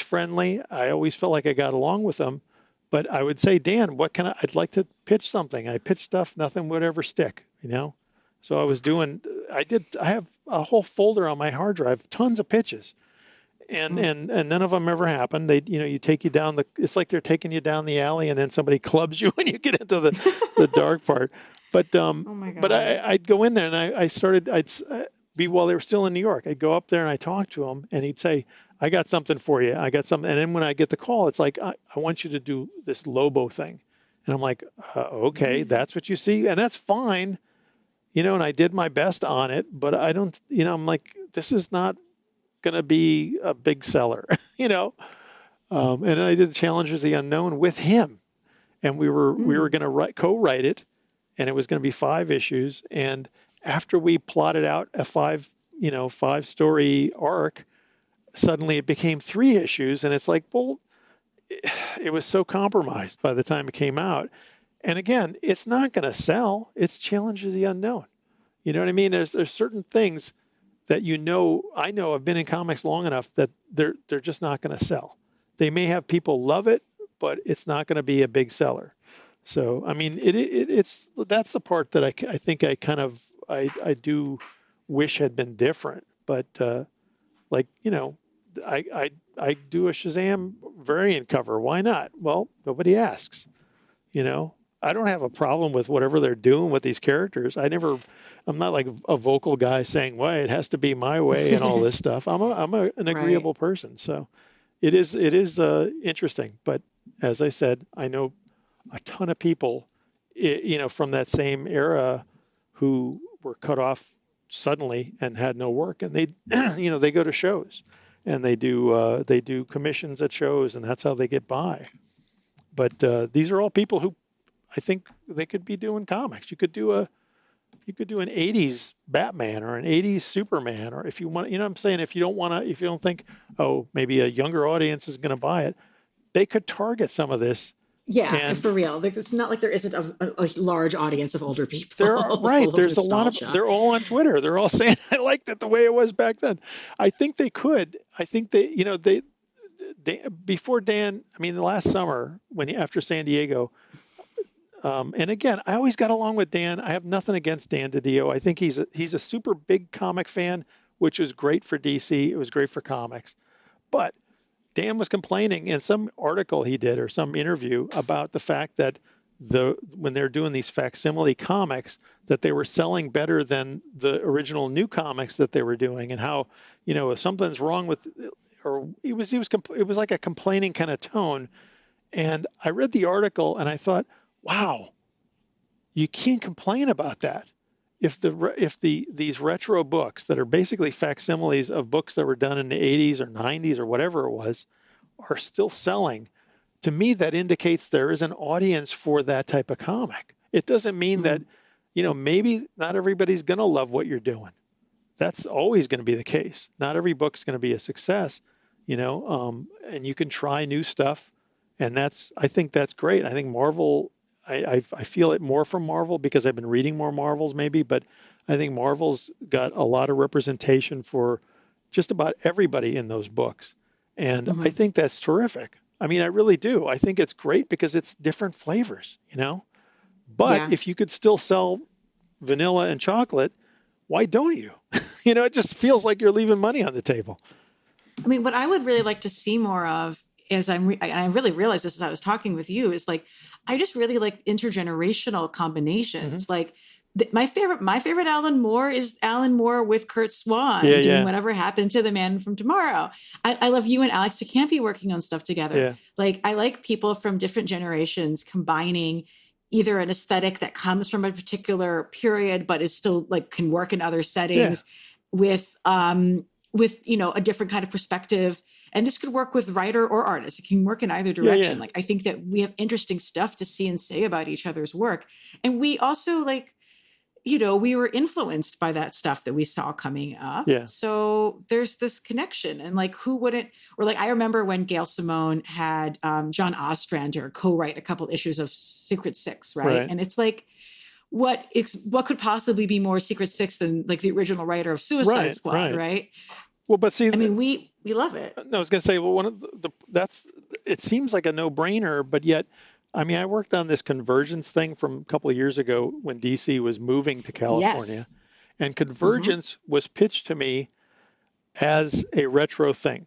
friendly. I always felt like I got along with him. But I would say, Dan, I'd like to pitch something. I pitch stuff, nothing would ever stick. So I have a whole folder on my hard drive, tons of pitches, and Mm. and none of them ever happened. You take you down it's like they're taking you down the alley, and then somebody clubs you when you get into the dark part. But Oh my but God. I'd go in there and I started I'd be while they were still in New York. I'd go up there and I talk to him, and he'd say, I got something for you. I got something. And then when I get the call, it's like, I want you to do this Lobo thing. And I'm like, okay, Mm. that's what you see. And that's fine. And I did my best on it, but I don't, I'm like, this is not going to be a big seller, you know? And I did Challengers of the Unknown with him, and we were Mm. going to co-write it, and it was going to be 5 issues. And after we plotted out a 5 story arc, suddenly it became 3 issues, and it's like, well, it was so compromised by the time it came out. And again, it's not going to sell. It's Challenge of the Unknown. You know what I mean? There's certain things that I know I've been in comics long enough that they're just not going to sell. They may have people love it, but it's not going to be a big seller. So I mean, it's that's the part that I think I do wish had been different. But like I do a Shazam variant cover. Why not? Well, nobody asks. You know, I don't have a problem with whatever they're doing with these characters. I'm not like a vocal guy saying, "Well, it has to be my way" and all this stuff. An Right. agreeable person, so it is interesting. But as I said, I know a ton of people, from that same era, who were cut off suddenly and had no work, and they, they go to shows, and they do commissions at shows, and that's how they get by. But these are all people who I think they could be doing comics. You could do an 80s Batman or an 80s Superman, or if you want, what I'm saying, if you don't think, oh, maybe a younger audience is going to buy it, they could target some of this. Yeah, And for real. Like, it's not like there isn't a large audience of older there are, people right, full of there's a lot of, nostalgia. they're all on Twitter. They're all saying, I liked it the way it was back then. I think they could. I think they before Dan, I mean, the last summer after San Diego, and again, I always got along with Dan. I have nothing against Dan DiDio. I think he's a super big comic fan, which was great for DC. It was great for comics. But Dan was complaining in some article he did or some interview about the fact that when they're doing these facsimile comics, that they were selling better than the original new comics that they were doing, and how, if something's wrong with, or it was like a complaining kind of tone. And I read the article and I thought, wow, you can't complain about that. If these retro books that are basically facsimiles of books that were done in the 80s or 90s or whatever it was are still selling, to me, that indicates there is an audience for that type of comic. It doesn't mean that, Mhm. maybe not everybody's going to love what you're doing. That's always going to be the case. Not every book's going to be a success, and you can try new stuff. And I think that's great. I think Marvel, I feel it more from Marvel because I've been reading more Marvels maybe, but I think Marvel's got a lot of representation for just about everybody in those books. And I Mhm. think that's terrific. I mean, I really do. I think it's great because it's different flavors. But Yeah. if you could still sell vanilla and chocolate, why don't you? It just feels like you're leaving money on the table. I mean, what I would really like to see more of is and I really realized this as I was talking with you is like, I just really like intergenerational Hmm. combinations. Like my favorite Alan Moore is Alan Moore with Kurt Yeah, Swan doing yeah, Whatever Happened to the Man from Tomorrow. I love you and Alex DeCampi working on stuff together. yeah, Like I like people from different generations combining either an aesthetic that comes from a particular period, but is still like can work in other yeah, settings with a different kind of perspective, and this could work with writer or artist. It can work in either yeah, yeah, direction. Like I think that we have interesting stuff to see and say about each other's work, and we also we were influenced by that stuff that we saw coming up. yeah. So there's this connection, and like who wouldn't? Or like I remember when Gail Simone had John Ostrander co-write a couple issues of Secret Six, right? Right. And it's like what could possibly be more Secret Six than like the original writer of Suicide Right. Squad, Right. right? Well, but see, I mean, we love it. I was going to say, well, one of that's it seems like a no-brainer, but yet, I mean, I worked on this convergence thing from a couple of years ago when DC was moving to California, Yes. and Mm-hmm. convergence was pitched to me as a retro thing.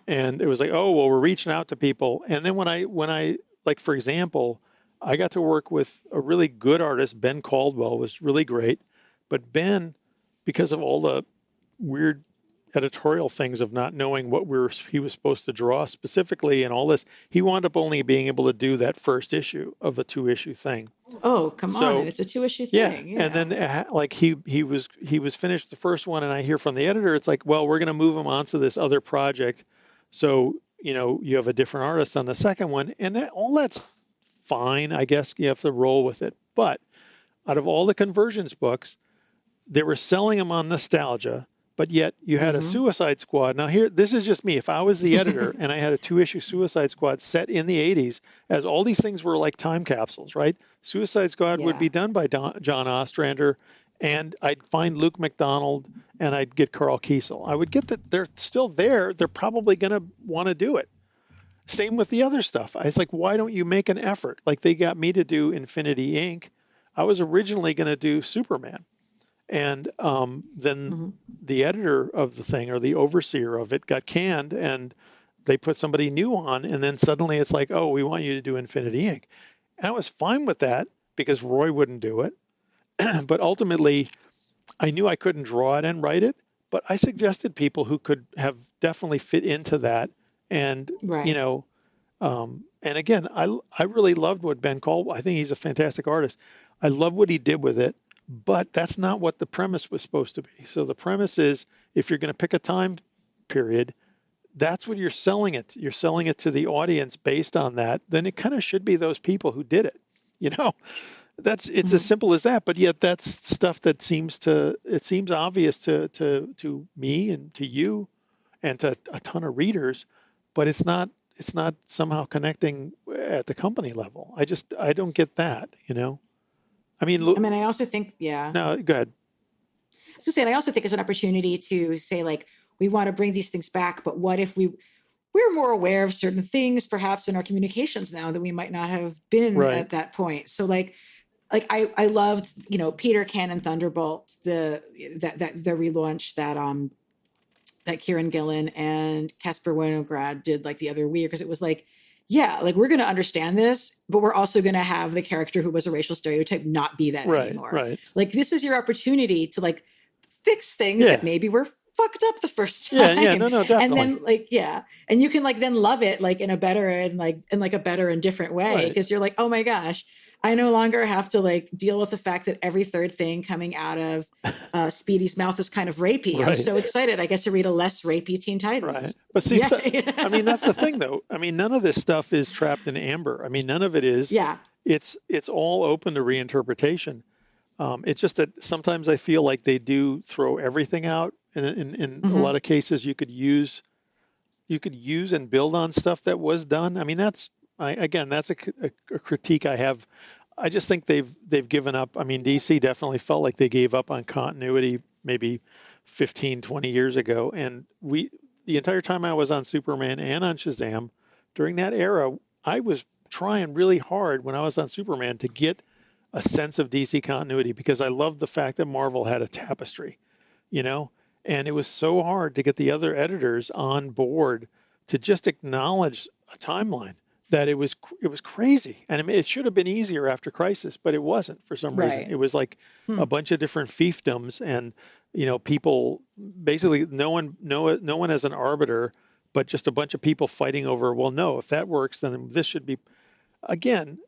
And it was like, oh, well, we're reaching out to people. And then when I like, for example, I got to work with a really good artist. Ben Caldwell was really great, but Ben, because of all the weird editorial things of not knowing what he was supposed to draw specifically and all this, he wound up only being able to do that first issue of a two-issue thing. Oh, come on. And So it's a two-issue yeah, thing. and Yeah. then like he was finished the first one, and I hear from the editor, it's like, well, we're going to move him onto this other project, so you have a different artist on the second one, and all that's fine, I guess. You have to roll with it. But out of all the conversions books, they were selling them on nostalgia, but yet you had a Mm-hmm. Suicide Squad. Now here, this is just me. If I was the editor and I had a two-issue Suicide Squad set in the '80s, as all these things were like time capsules, right? Suicide Squad would Yeah. be done by John Ostrander, and I'd find Luke McDonald and I'd get Carl Kiesel. I would get that they're still there. They're probably going to want to do it. Same with the other stuff. I was like, why don't you make an effort? Like they got me to do Infinity Inc. I was originally going to do Superman. And then Mm-hmm. the editor of the thing or the overseer of it got canned, and they put somebody new on. And then suddenly it's like, oh, we want you to do Infinity Inc. And I was fine with that because Roy wouldn't do it. But ultimately, I knew I couldn't draw it and write it. But I suggested people who could have definitely fit into that. And, Right. and again, I really loved what Ben Caldwell. I think he's a fantastic artist. I love what he did with it, but that's not what the premise was supposed to be. So the premise is, if you're going to pick a time period, that's what you're selling it. You're selling it to the audience based on that. Then it kind of should be those people who did it. You know, it's as Mm-hmm. simple as that. But yet that's stuff that seems obvious to me and to you and to a ton of readers, but it's not somehow connecting at the company level. I don't get that. I mean, I mean, I also think, yeah. no, go ahead. I was just saying, I also think it's an opportunity to say, like, we want to bring these things back, but what if we're more aware of certain things, perhaps in our communications now that we might not have been Right, at that point. So I loved, Peter Cannon Thunderbolt, the relaunch that Kieran Gillen and Casper Winograd did like the other week, because it was like, yeah, like we're going to understand this, but we're also going to have the character who was a racial stereotype not be that right, anymore. right. Like this is your opportunity to like fix things that Yeah, maybe were fucked up the first Yeah, time. yeah, no, And definitely. then like, yeah. And you can like then love it like in a better and like in like a better and different way. Right. Cause you're like, oh my gosh, I no longer have to like deal with the fact that every third thing coming out of Speedy's mouth is kind of rapey. I'm Right. so excited. I get to read a less rapey Teen Right. Titans. But see, Yeah. I mean, that's the thing, though. I mean, none of this stuff is trapped in amber. I mean, none of it is. Yeah. It's all open to reinterpretation. It's just that sometimes I feel like they do throw everything out. And in a Mm-hmm. lot of cases, you could use and build on stuff that was done. I mean, again, that's a critique I have. I just think they've given up. I mean, DC definitely felt like they gave up on continuity maybe 15, 20 years ago. And the entire time I was on Superman and on Shazam, during that era, I was trying really hard when I was on Superman to get a sense of DC continuity because I loved the fact that Marvel had a tapestry, you know, and it was so hard to get the other editors on board to just acknowledge a timeline that it was crazy. And I mean, it should have been easier after Crisis, but it wasn't for some reason. Right. It was like Hmm. a bunch of different fiefdoms, and people basically no one as an arbiter, but just a bunch of people fighting over. Well, no, if that works, then this should be again.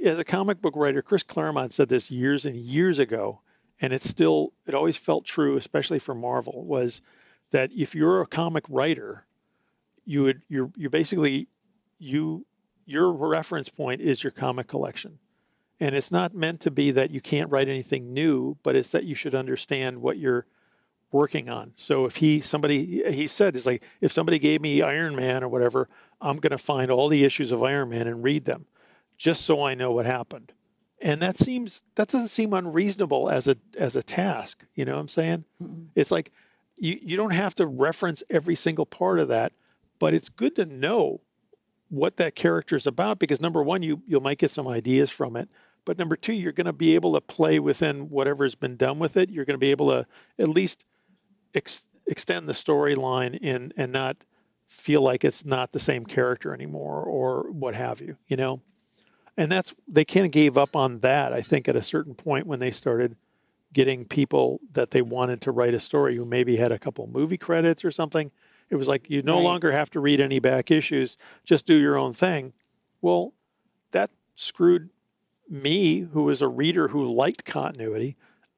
As a comic book writer, Chris Claremont said this years and years ago, and it always felt true, especially for Marvel, was that if you're a comic writer, you're basically you your reference point is your comic collection. And it's not meant to be that you can't write anything new, but it's that you should understand what you're working on. So if he said, it's like, if somebody gave me Iron Man or whatever, I'm going to find all the issues of Iron Man and read them just so I know what happened. And that doesn't seem unreasonable as a task. You know what I'm saying? Mm-mm. It's like you don't have to reference every single part of that, but it's good to know what that character is about because number one, you might get some ideas from it, but number two, you're going to be able to play within whatever's been done with it. You're going to be able to at least extend the storyline and not feel like it's not the same character anymore or what have you, and they kind of gave up on that, I think, at a certain point when they started getting people that they wanted to write a story who maybe had a couple movie credits or something. It was like you no Right. longer have to read any back issues, just do your own thing. Well, that screwed me, who was a reader who liked continuity.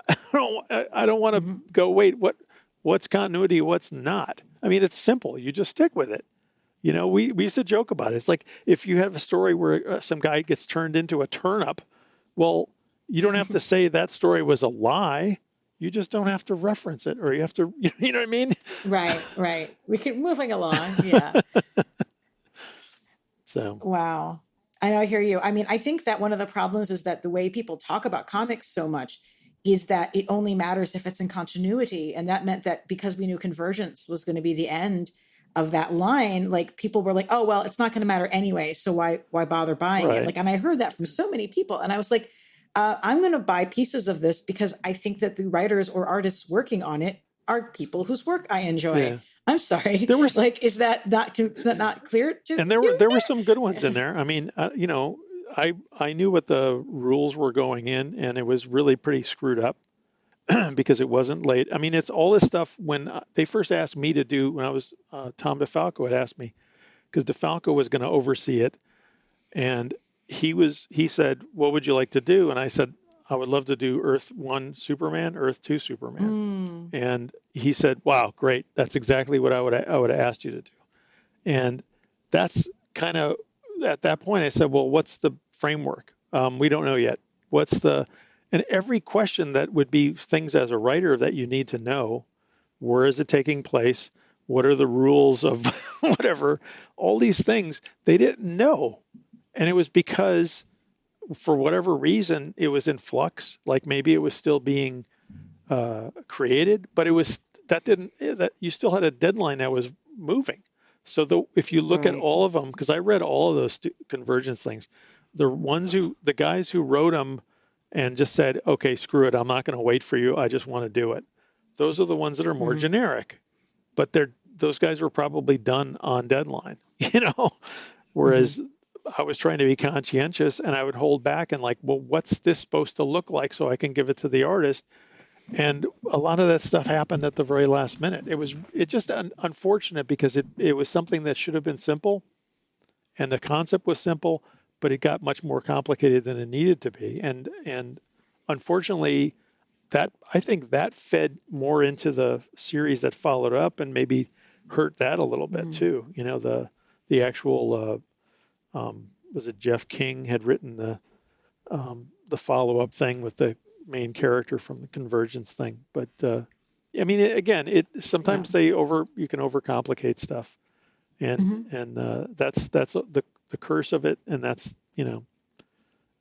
I don't want to Mm-hmm. go, wait, what's continuity, what's not? I mean, it's simple. You just stick with it. We used to joke about it. It's like if you have a story where some guy gets turned into a turnip, well, you don't have to say that story was a lie. You just don't have to reference it, or you have to, you know what I mean? Right. Right. We keep moving along. Yeah. So, Wow. I know, I hear you. I mean, I think that one of the problems is that the way people talk about comics so much is that it only matters if it's in continuity. And that meant that because we knew Convergence was going to be the end of that line, like people were like, oh, well, it's not going to matter anyway. So why bother buying it? right. Like, and I heard that from so many people. And I was like, I'm going to buy pieces of this because I think that the writers or artists working on it are people whose work I enjoy. Yeah. I'm sorry. There was, Like, is that not clear to and there were you? there were some good ones in there. I mean, I knew what the rules were going in, and it was really pretty screwed up because it wasn't late. I mean, it's all this stuff when they first asked me to do when I was Tom DeFalco had asked me because DeFalco was going to oversee it, and he said, "What would you like to do?" And I said, "I would love to do Earth 1 Superman, Earth 2 Superman." Mm, And he said, "Wow, great! That's exactly what I would have asked you to do." And that's kind of at that point I said, "Well, what's the framework? We don't know yet. What's the?" And every question that would be things as a writer that you need to know: where is it taking place? What are the rules of whatever? All these things they didn't know, and it was because for whatever reason it was in flux. Like maybe it was still being created, but it was that didn't that you still had a deadline that was moving. So if you look at right. all of them, because I read all of those convergence things, the guys who wrote them and just said, okay, screw it, I'm not going to wait for you, I just want to do it. Those are the ones that are more Mhm. generic, but those guys were probably done on deadline, you know. Mhm. Whereas I was trying to be conscientious and I would hold back and like, well, what's this supposed to look like so I can give it to the artist? And a lot of that stuff happened at the very last minute. It just unfortunate because it was something that should have been simple, and the concept was simple, but it got much more complicated than it needed to be. And unfortunately, that I think that fed more into the series that followed up and maybe hurt that a little bit Mm. too. You know, the actual was it Jeff King had written the follow up thing with the main character from the Convergence thing. But I mean, again, it Yeah. sometimes you can overcomplicate stuff, Hmm. and that's the curse of it, and that's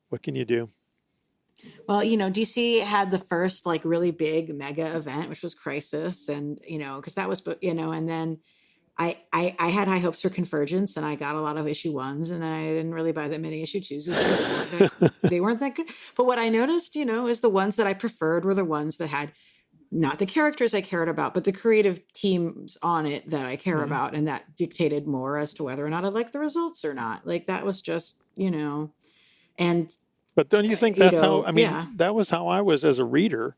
what can you do? Well, DC had the first like really big mega event, which was Crisis, and because that was, and then I had high hopes for Convergence, and I got a lot of issue ones, and I didn't really buy that many issue twos. They just weren't that they weren't that good. But what I noticed, is the ones that I preferred were the ones that had not the characters I cared about, but the creative teams on it that I care Mhm. about, and that dictated more as to whether or not I like the results or not. Like that was just, and But don't you think that's how? I mean, yeah. that was how I was as a reader.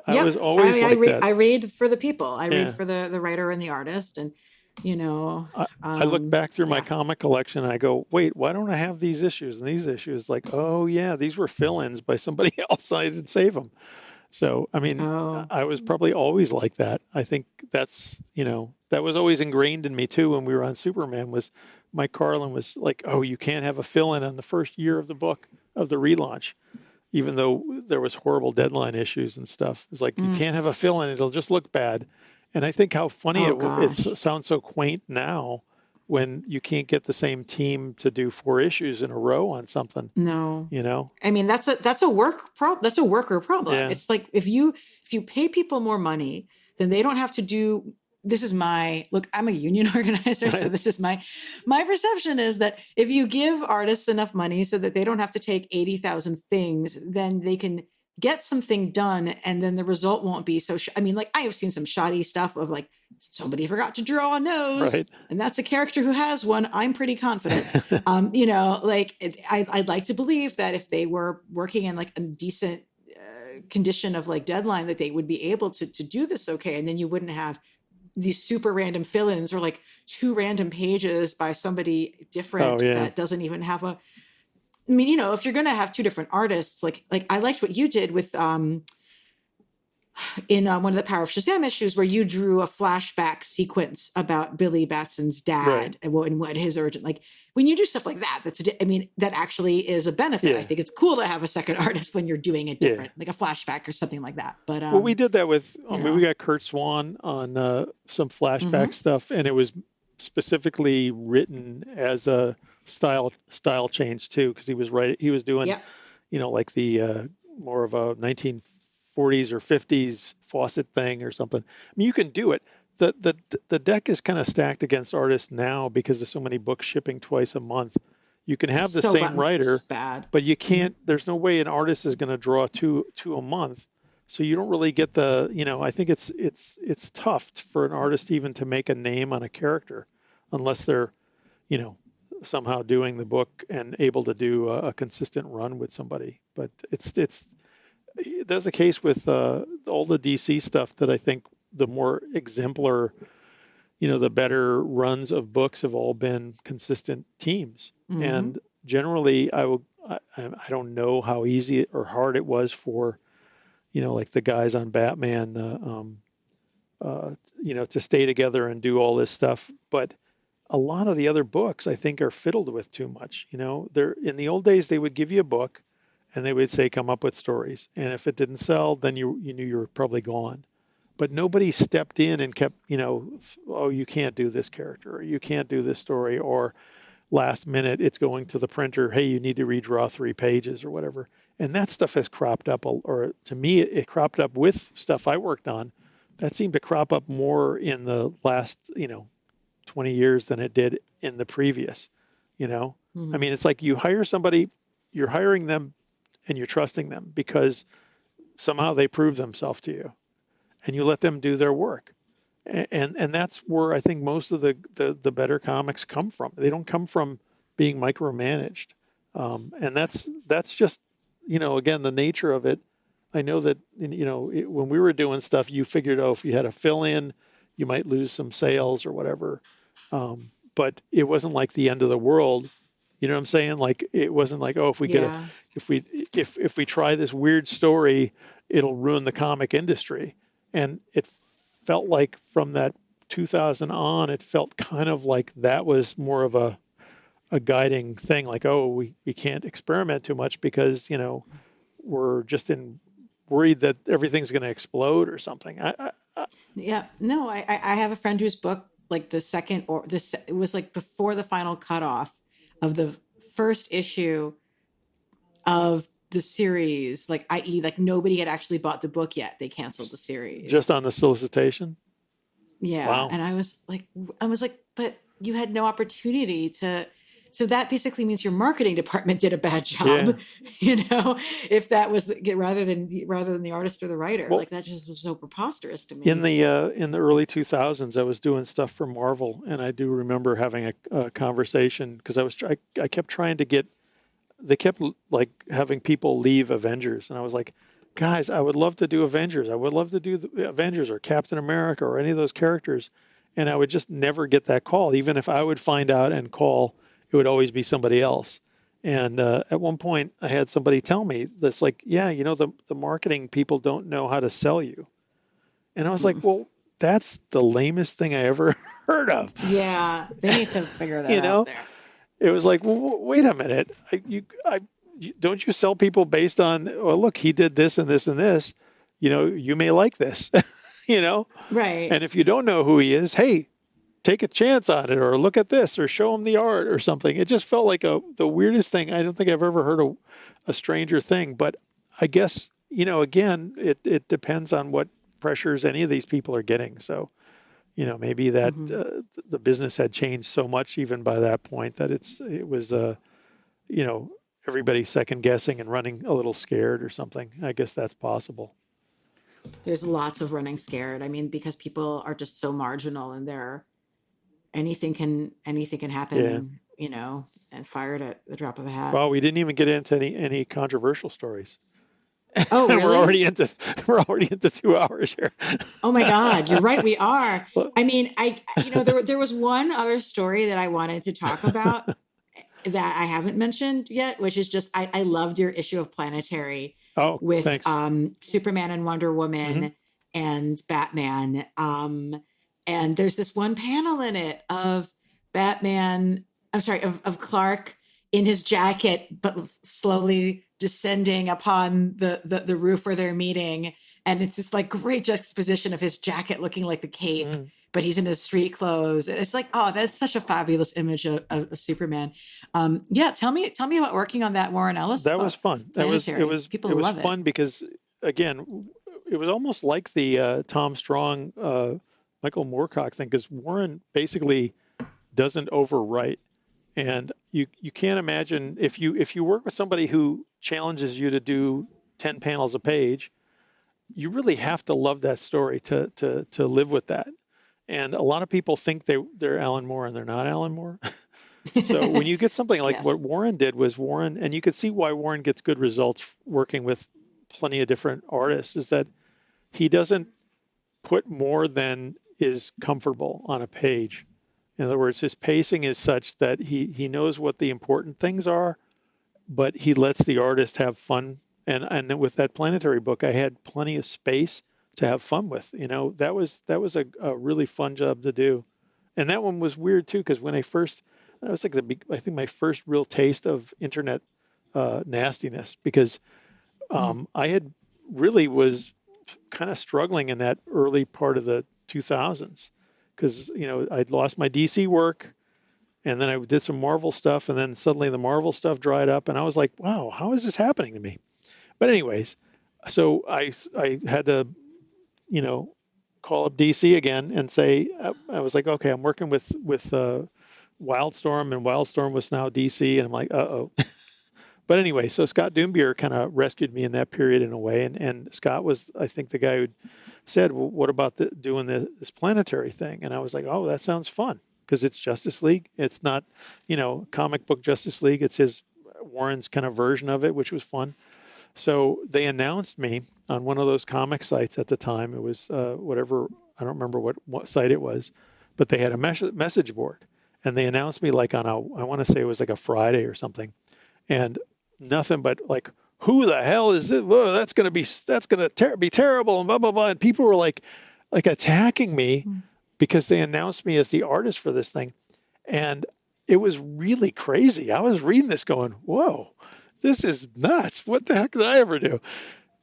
I was Yep. I always mean, like that. I read for the people. I read Yeah. for the writer and the artist, and you know, I look back through my yeah. comic collection and I go, wait, why don't I have these issues and these issues? Like, oh yeah, these were fill-ins by somebody else. I didn't save them. So, I mean, Oh, I was probably always like that. I think that was always ingrained in me too when we were on Superman was Mike Carlin was like, oh, you can't have a fill-in on the first year of the book of the relaunch, even though there was horrible deadline issues and stuff. It's like, you mm, can't have a fill-in. It'll just look bad. And I think how funny oh it gosh, sounds so quaint now when you can't get the same team to do 4 issues in a row on something, no. you know? I mean, that's a work problem. That's a worker problem. Yeah, It's like if you pay people more money, then they don't have to do. This is my look. I'm a union organizer, so right. this is my perception is that if you give artists enough money so that they don't have to take 80,000 things, then they can get something done, and then the result won't be so. I mean, like I have seen some shoddy stuff of like somebody forgot to draw a nose, Right. and that's a character who has one. I'm pretty confident. Like I'd like to believe that if they were working in like a decent condition of like deadline, that they would be able to do this okay, and then you wouldn't have these super random fill-ins or like two random pages by somebody Oh different yeah. that doesn't even have a. I mean, if you're gonna have two different artists, like I liked what you did with in one of the Power of Shazam issues where you drew a flashback sequence about Billy Batson's Right. dad and what his origin. Like when you do stuff like that, I mean, that actually is a benefit. I Yeah. think it's cool to have a second artist when you're doing it Yeah. different, like a flashback or something like that. But Well, we did that with, you we know, got Kurt Swan on some flashback mm-hmm. stuff, and it was specifically written as a style change too, because he was doing, Yep. like the more of a 1940s or 50s faucet thing or something. I mean, you can do it. The deck is kind of stacked against artists now because there's so many books shipping twice a month. You can It's have the so same button writer, it's bad. but you Mm-hmm. can't. There's no way an artist is going to draw two a month, so you don't really get I think it's tough for an artist even to make a name on a character unless they're you know somehow doing the book and able to do a consistent run with somebody. But there's a case with all the DC stuff that I think the more exemplar, the better runs of books have all been consistent teams. Mm-hmm. And generally, I don't know how easy or hard it was for, like the guys on Batman, to stay together and do all this stuff. But a lot of the other books, I think, are fiddled with too much. They're in the old days, they would give you a book and they would say, come up with stories. And if it didn't sell, then you knew you were probably gone. But nobody stepped in and kept, oh, you can't do this character, or you can't do this story, or last minute it's going to the printer, hey, you need to redraw 3 pages or whatever. And that stuff has cropped up, or to me, it cropped up with stuff I worked on. That seemed to crop up more in the last, 20 years than it did in the previous, you know? I Mm-hmm. mean, it's like you hire somebody, you're hiring them and you're trusting them because somehow they prove themselves to you and you let them do their work. And that's where I think most of the better comics come from. They don't come from being micromanaged. And that's just, again, the nature of it. I know that, when we were doing stuff, you figured, oh, if you had a fill in, you might lose some sales or whatever. But it wasn't like the end of the world. You know what I'm saying? Like, it wasn't like, oh, Yeah. if we try this weird story, it'll ruin the comic industry. And it felt like from that 2000 on, it felt kind of like that was more of a guiding thing. Like, oh, we can't experiment too much because, we're just worried that everything's going to explode or something. Yeah. No, I have a friend whose book, like the second or this, it was like before the final cutoff of the first issue of the series, like i.e. like nobody had actually bought the book yet. They canceled the series. Just on the solicitation. Yeah. Wow. And I was like, but you had no opportunity to. So that basically means your marketing department did a bad Yeah. job, if that was rather than the artist or the writer. Well, Like that just was so preposterous to in me. the early 2000s, I was doing stuff for Marvel, and I do remember having a conversation because I kept trying to get. They kept like having people leave Avengers, and I was like, guys, I would love to do Avengers. I would love to do the Avengers or Captain America or any of those characters, and I would just never get that call. Even if I would find out and call, it would always be somebody else. And at one point, I had somebody tell me that's like, yeah, the marketing people don't know how to sell you. And I was like, Mm. well, that's the lamest thing I ever heard of. Yeah, they need to figure that you out know, there. it was like, well, wait a minute. Don't you sell people based on, well, look, he did this and this and this. You may like this, you know. Right. And if you don't know who he is, hey, take a chance on it, or look at this, or show him the art, or something. It just felt like the weirdest thing. I don't think I've ever heard a stranger thing. But I guess again, it depends on what pressures any of these people are getting. So maybe that Hmm. the business had changed so much even by that point that it was you know everybody second guessing and running a little scared or something. I guess that's possible. There's lots of running scared. I mean, because people are just so marginal and they're anything can Yeah. happen, and fired at the drop of a hat. Well, we didn't even get into any controversial stories. Oh, we're really? already into we're already into 2 hours here. Oh my God, you're right. We are. Well, I mean, there was one other story that I wanted to talk about that I haven't mentioned yet, which is just I loved your issue of Planetary oh, with thanks. Superman and Wonder Hmm. Woman and Batman. And there's this one panel in it of Batman, I'm sorry, of Clark in his jacket, but slowly descending upon the roof where they're meeting. And it's this like great juxtaposition of his jacket looking like the cape, Mm. but he's in his street clothes. And it's like, oh, that's such a fabulous image of Superman. Yeah, tell me about working on that Warren Ellis That was book, fun. That was it Planetary. was People it was love it. fun because again, it was almost like the Tom Strong, Michael Moorcock thing, because Warren basically doesn't overwrite, and you can't imagine if you work with somebody who challenges you to do 10 panels a page, you really have to love that story to live with that. And a lot of people think they're Alan Moore and they're not Alan Moore. So when you get something like what Yes. Warren did was Warren, and you could see why Warren gets good results working with plenty of different artists, is that he doesn't put more than is comfortable on a page. In other words, his pacing is such that he knows what the important things are, but he lets the artist have fun. And with that Planetary book, I had plenty of space to have fun with. That was a really fun job to do. And that one was weird too, because when that was like I think my first real taste of internet nastiness, because Mm. I had really was kind of struggling in that early part of the 2000s, because I'd lost my DC work, and then I did some Marvel stuff, and then suddenly the Marvel stuff dried up, and I was like, wow, how is this happening to me? But anyways, so I had to you know call up DC again and say, I was like, okay, I'm working with Wildstorm, and Wildstorm was now DC, and I'm like, uh-oh. But anyway, so Scott Doombier kind of rescued me in that period in a way, and Scott was, I think, the guy who said, well, what about doing this Planetary thing? And I was like, oh, that sounds fun, because it's Justice League. It's not, comic book Justice League. It's his Warren's kind of version of it, which was fun. So they announced me on one of those comic sites at the time. It was whatever, I don't remember what site it was, but they had a message board, and they announced me like on I want to say it was like a Friday or something, and nothing but like, who the hell is it? Whoa, that's gonna be terrible, and blah blah blah. And people were like attacking me because they announced me as the artist for this thing, and it was really crazy. I was reading this going, whoa, this is nuts. What the heck did I ever do?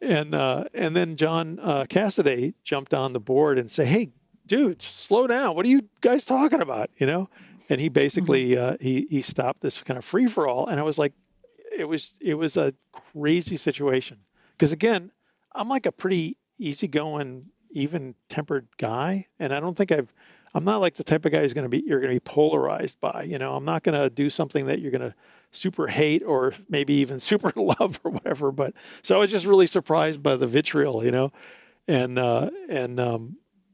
And then John Cassaday jumped on the board and say, hey, dude, slow down. What are you guys talking about? And he basically he stopped this kind of free for all. And I was like, it was a crazy situation because again, I'm like a pretty easygoing, even tempered guy, and I don't think I'm not like the type of guy who's you're going to be polarized by. I'm not going to do something that you're going to super hate or maybe even super love or whatever. But so I was just really surprised by the vitriol, and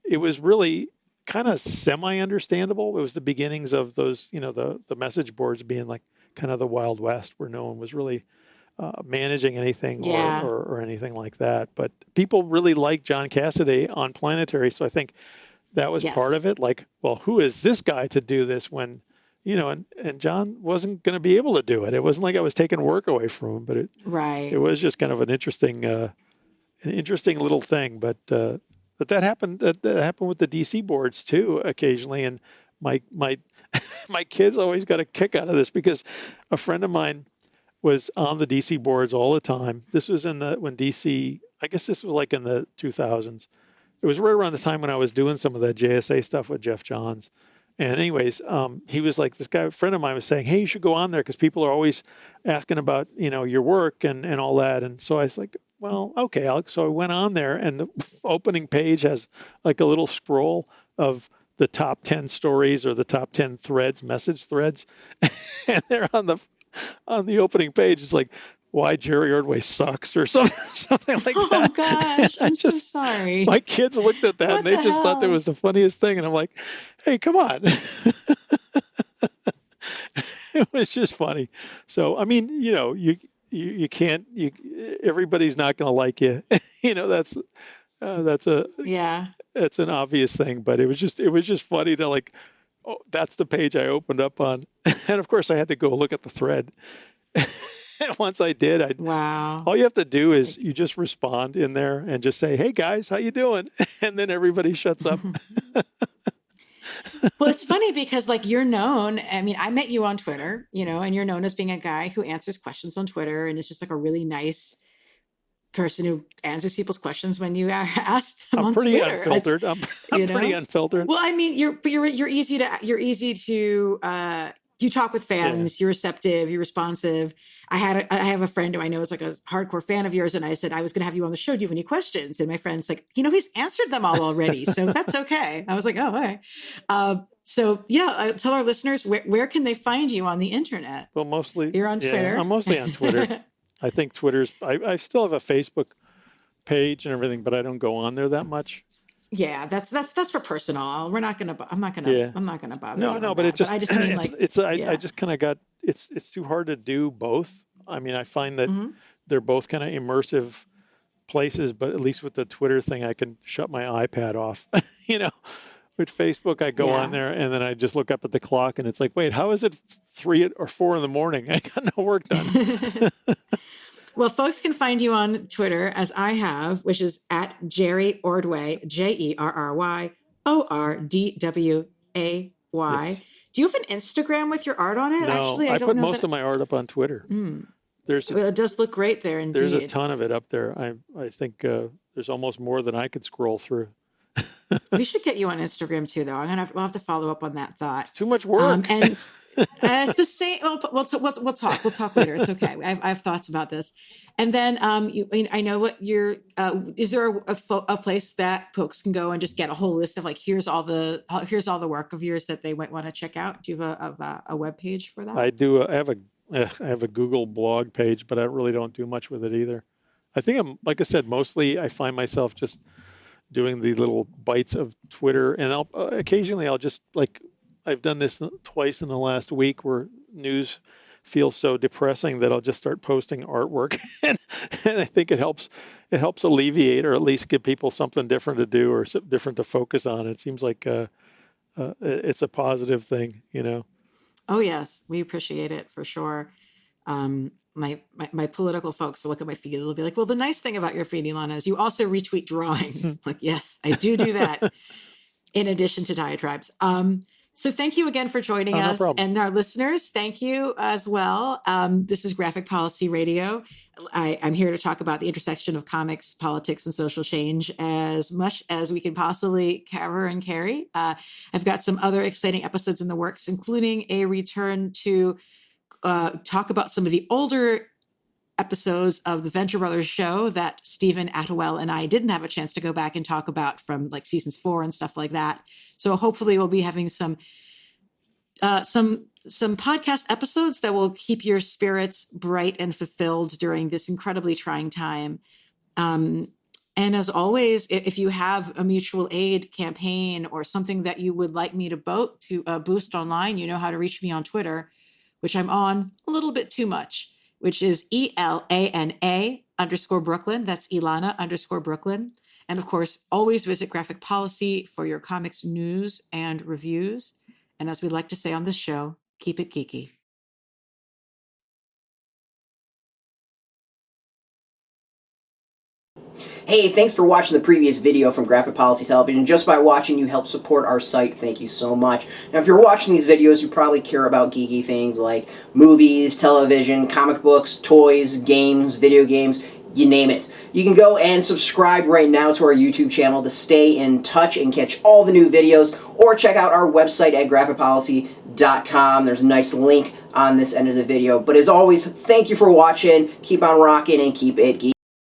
it was really kind of semi-understandable. It was the beginnings of those, the message boards being like kind of the Wild West where no one was really managing anything Yeah. or anything like that. But people really liked John Cassaday on Planetary, so I think that was part Yes. of it. Like, well, who is this guy to do this when, and John wasn't going to be able to do it. It wasn't like I was taking work away from him, but it Right. was just kind of an interesting little thing. But that happened. That happened with the DC boards too, occasionally. And my my kids always got a kick out of this because a friend of mine was on the DC boards all the time. This was when DC, I guess this was like in the 2000s. It was right around the time when I was doing some of that JSA stuff with Jeff Johns. And anyways, he was like, this guy, a friend of mine was saying, hey, you should go on there because people are always asking about, your work and all that. And so I was like, well, okay. So I went on there and the opening page has like a little scroll of the top 10 stories or the top 10 threads, message threads. And they're on the opening page. It's like, why Jerry Ordway sucks or something like Oh that. And gosh, I'm so sorry. my kids looked at that and What they the just thought that hell? was the funniest thing. And I'm like, hey, come on. It was just funny. So, I mean, you can't, everybody's not going to like you. That's, that's Yeah. that's an obvious thing, but it was just funny to like, oh, that's the page I opened up on. And of course I had to go look at the thread. And once I did, Wow. all you have to do is you just respond in there and just say, "Hey guys, how you doing?" And then everybody shuts up. Well, it's funny because like you're known, I mean, I met you on Twitter, and you're known as being a guy who answers questions on Twitter and is just like a really nice person who answers people's questions when you ask them I'm on pretty Twitter. It's, unfiltered. I'm I'm you pretty know, unfiltered. well, I mean, you're easy to you talk with Yeah. fans. You're receptive. You're responsive. I have a friend who I know is like a hardcore fan of yours, and I said I was going to have you on the show. Do you have any questions? And my friend's like, he's answered them all already, so that's okay. I was like, oh, okay. So yeah, tell our listeners where can they find you on the internet? Well, mostly, You're on yeah, I'm Twitter. mostly on Twitter. I think I still have a Facebook page and everything, but I don't go on there that much. Yeah, that's for personal. We're not gonna. Yeah. I'm not gonna bother No, you no, on but it that. But I just just mean like, I yeah. just kind of got it's too hard to do both. I mean, I find that Hmm. they're both kind of immersive places, but at least with the Twitter thing, I can shut my iPad off. you know, with Facebook, I go on Yeah. there and then I just look up at the clock and it's like, wait, how is it 3 or 4 in the morning? I got no work done. Well, folks can find you on Twitter as I have, which is at Jerry Ordway, JerryOrdway. Yes. Do you have an Instagram with your art on it? No, Actually, I I don't put know most that. of my art up on Twitter. Mm. There's a, Well, it does look great there there's a indeed. ton of it up there. I think there's almost more than I could scroll through. We should get you on Instagram too, though. We'll have to follow up on that thought. It's too much work. And it's the same. Well, we'll talk. We'll talk later. It's okay. I have thoughts about this. And then I know what you're. Is there a place that folks can go and just get a whole list of like here's all the work of yours that they might want to check out? Do you have a web page for that? I do. I have a Google blog page, but I really don't do much with it either. I think like I said, mostly I find myself just doing the little bites of Twitter, and I'll occasionally I'll just like I've done this twice in the last week where news feels so depressing that I'll just start posting artwork, and I think it helps alleviate, or at least give people something different to do, or different to focus on. It seems like it's a positive thing, you know. Oh yes, we appreciate it for sure. My political folks will look at my feed. They'll be like, "Well, the nice thing about your feed, Ilana, is you also retweet drawings." Like, yes, I do that. In addition to diatribes. So thank you again for joining No us, problem. and our listeners, thank you as well. This is Graphic Policy Radio. I'm here to talk about the intersection of comics, politics, and social change as much as we can possibly cover and carry. I've got some other exciting episodes in the works, including a return to talk about some of the older episodes of the Venture Brothers show that Stephen Attewell and I didn't have a chance to go back and talk about from like seasons 4 and stuff like that. So hopefully we'll be having some podcast episodes that will keep your spirits bright and fulfilled during this incredibly trying time. And as always, if you have a mutual aid campaign or something that you would like me to boost online, you know how to reach me on Twitter, which I'm on a little bit too much, which is ELANA_Brooklyn. That's Ilana_Brooklyn. And of course, always visit Graphic Policy for your comics news and reviews. And as we like to say on this show, keep it geeky. Hey, thanks for watching the previous video from Graphic Policy Television. Just by watching, you help support our site. Thank you so much. Now, if you're watching these videos, you probably care about geeky things like movies, television, comic books, toys, games, video games, you name it. You can go and subscribe right now to our YouTube channel to stay in touch and catch all the new videos, or check out our website at graphicpolicy.com. There's a nice link on this end of the video. But as always, thank you for watching. Keep on rocking and keep it geeky.